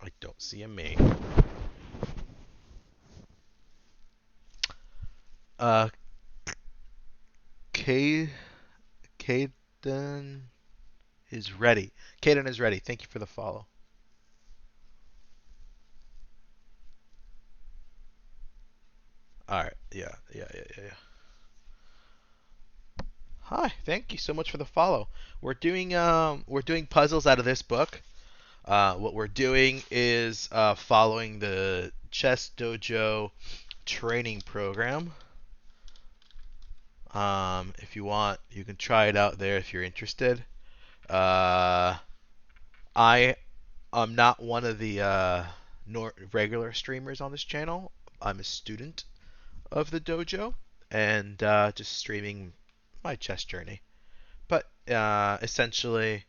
I don't see a mate. Uh, K Caden is ready. Caden is ready. Thank you for the follow. All right. Yeah. Yeah. Yeah. Yeah. Yeah. Hi. Thank you so much for the follow. We're doing puzzles out of this book. What we're doing is following the Chess Dojo training program. If you want, you can try it out there if you're interested. Uh, I am not one of the regular streamers on this channel. I'm a student of the dojo and just streaming my chess journey. But essentially,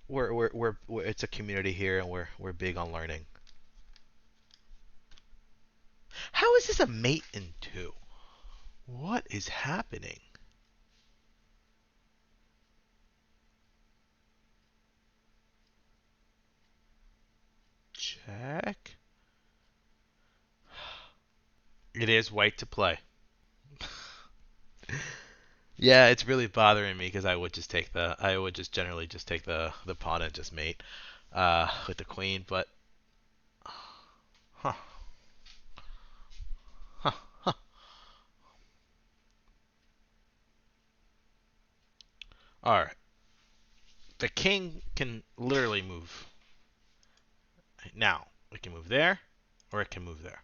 it's a community here, and we're big on learning. How is this a mate in two? What is happening? Check. It is white to play. Yeah, it's really bothering me because I would just generally just take the pawn and just mate with the queen, but huh, huh, huh. All right, the king can literally move now. It can move there, or it can move there.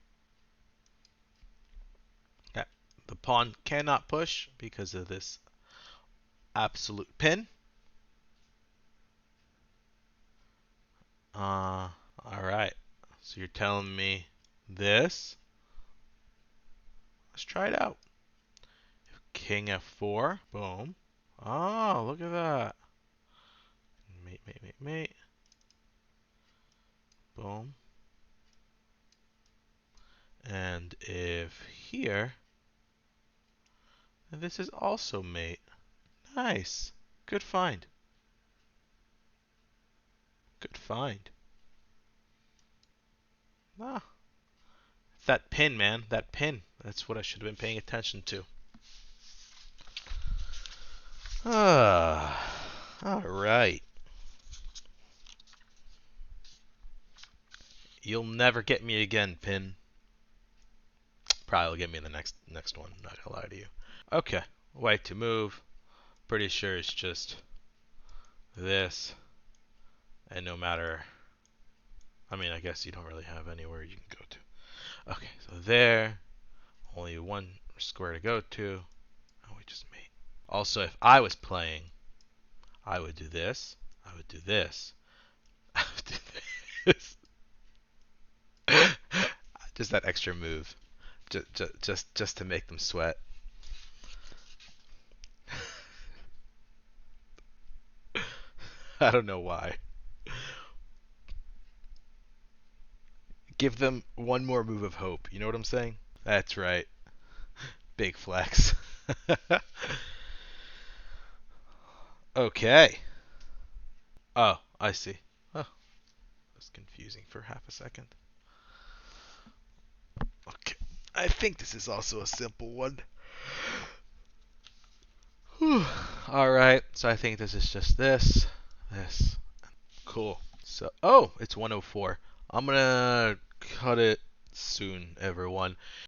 Okay. The pawn cannot push because of this absolute pin. All right. So you're telling me this? Let's try it out. King f4. Boom. Oh, look at that. Mate, mate, mate, mate. Boom. And if here, this is also mate. Nice. Good find. Good find. Ah, that pin, man. That pin. That's what I should have been paying attention to. Ah, all right. You'll never get me again, pin. Probably will get me in the next one. Not gonna lie to you. Okay. White to move. Pretty sure it's just this, and no matter. I mean, I guess you don't really have anywhere you can go to. Okay, so there. Only one square to go to. Oh, we just mate. Also, if I was playing, I would do this. I would do this. I would do this. Just that extra move, just to make them sweat. I don't know why. Give them one more move of hope. You know what I'm saying? That's right. Big flex. Okay. Oh, I see. Oh, it was confusing for half a second. Okay. I think this is also a simple one. Whew. All right. So I think this is just this. Cool. So, oh, it's 104. I'm gonna cut it soon, everyone.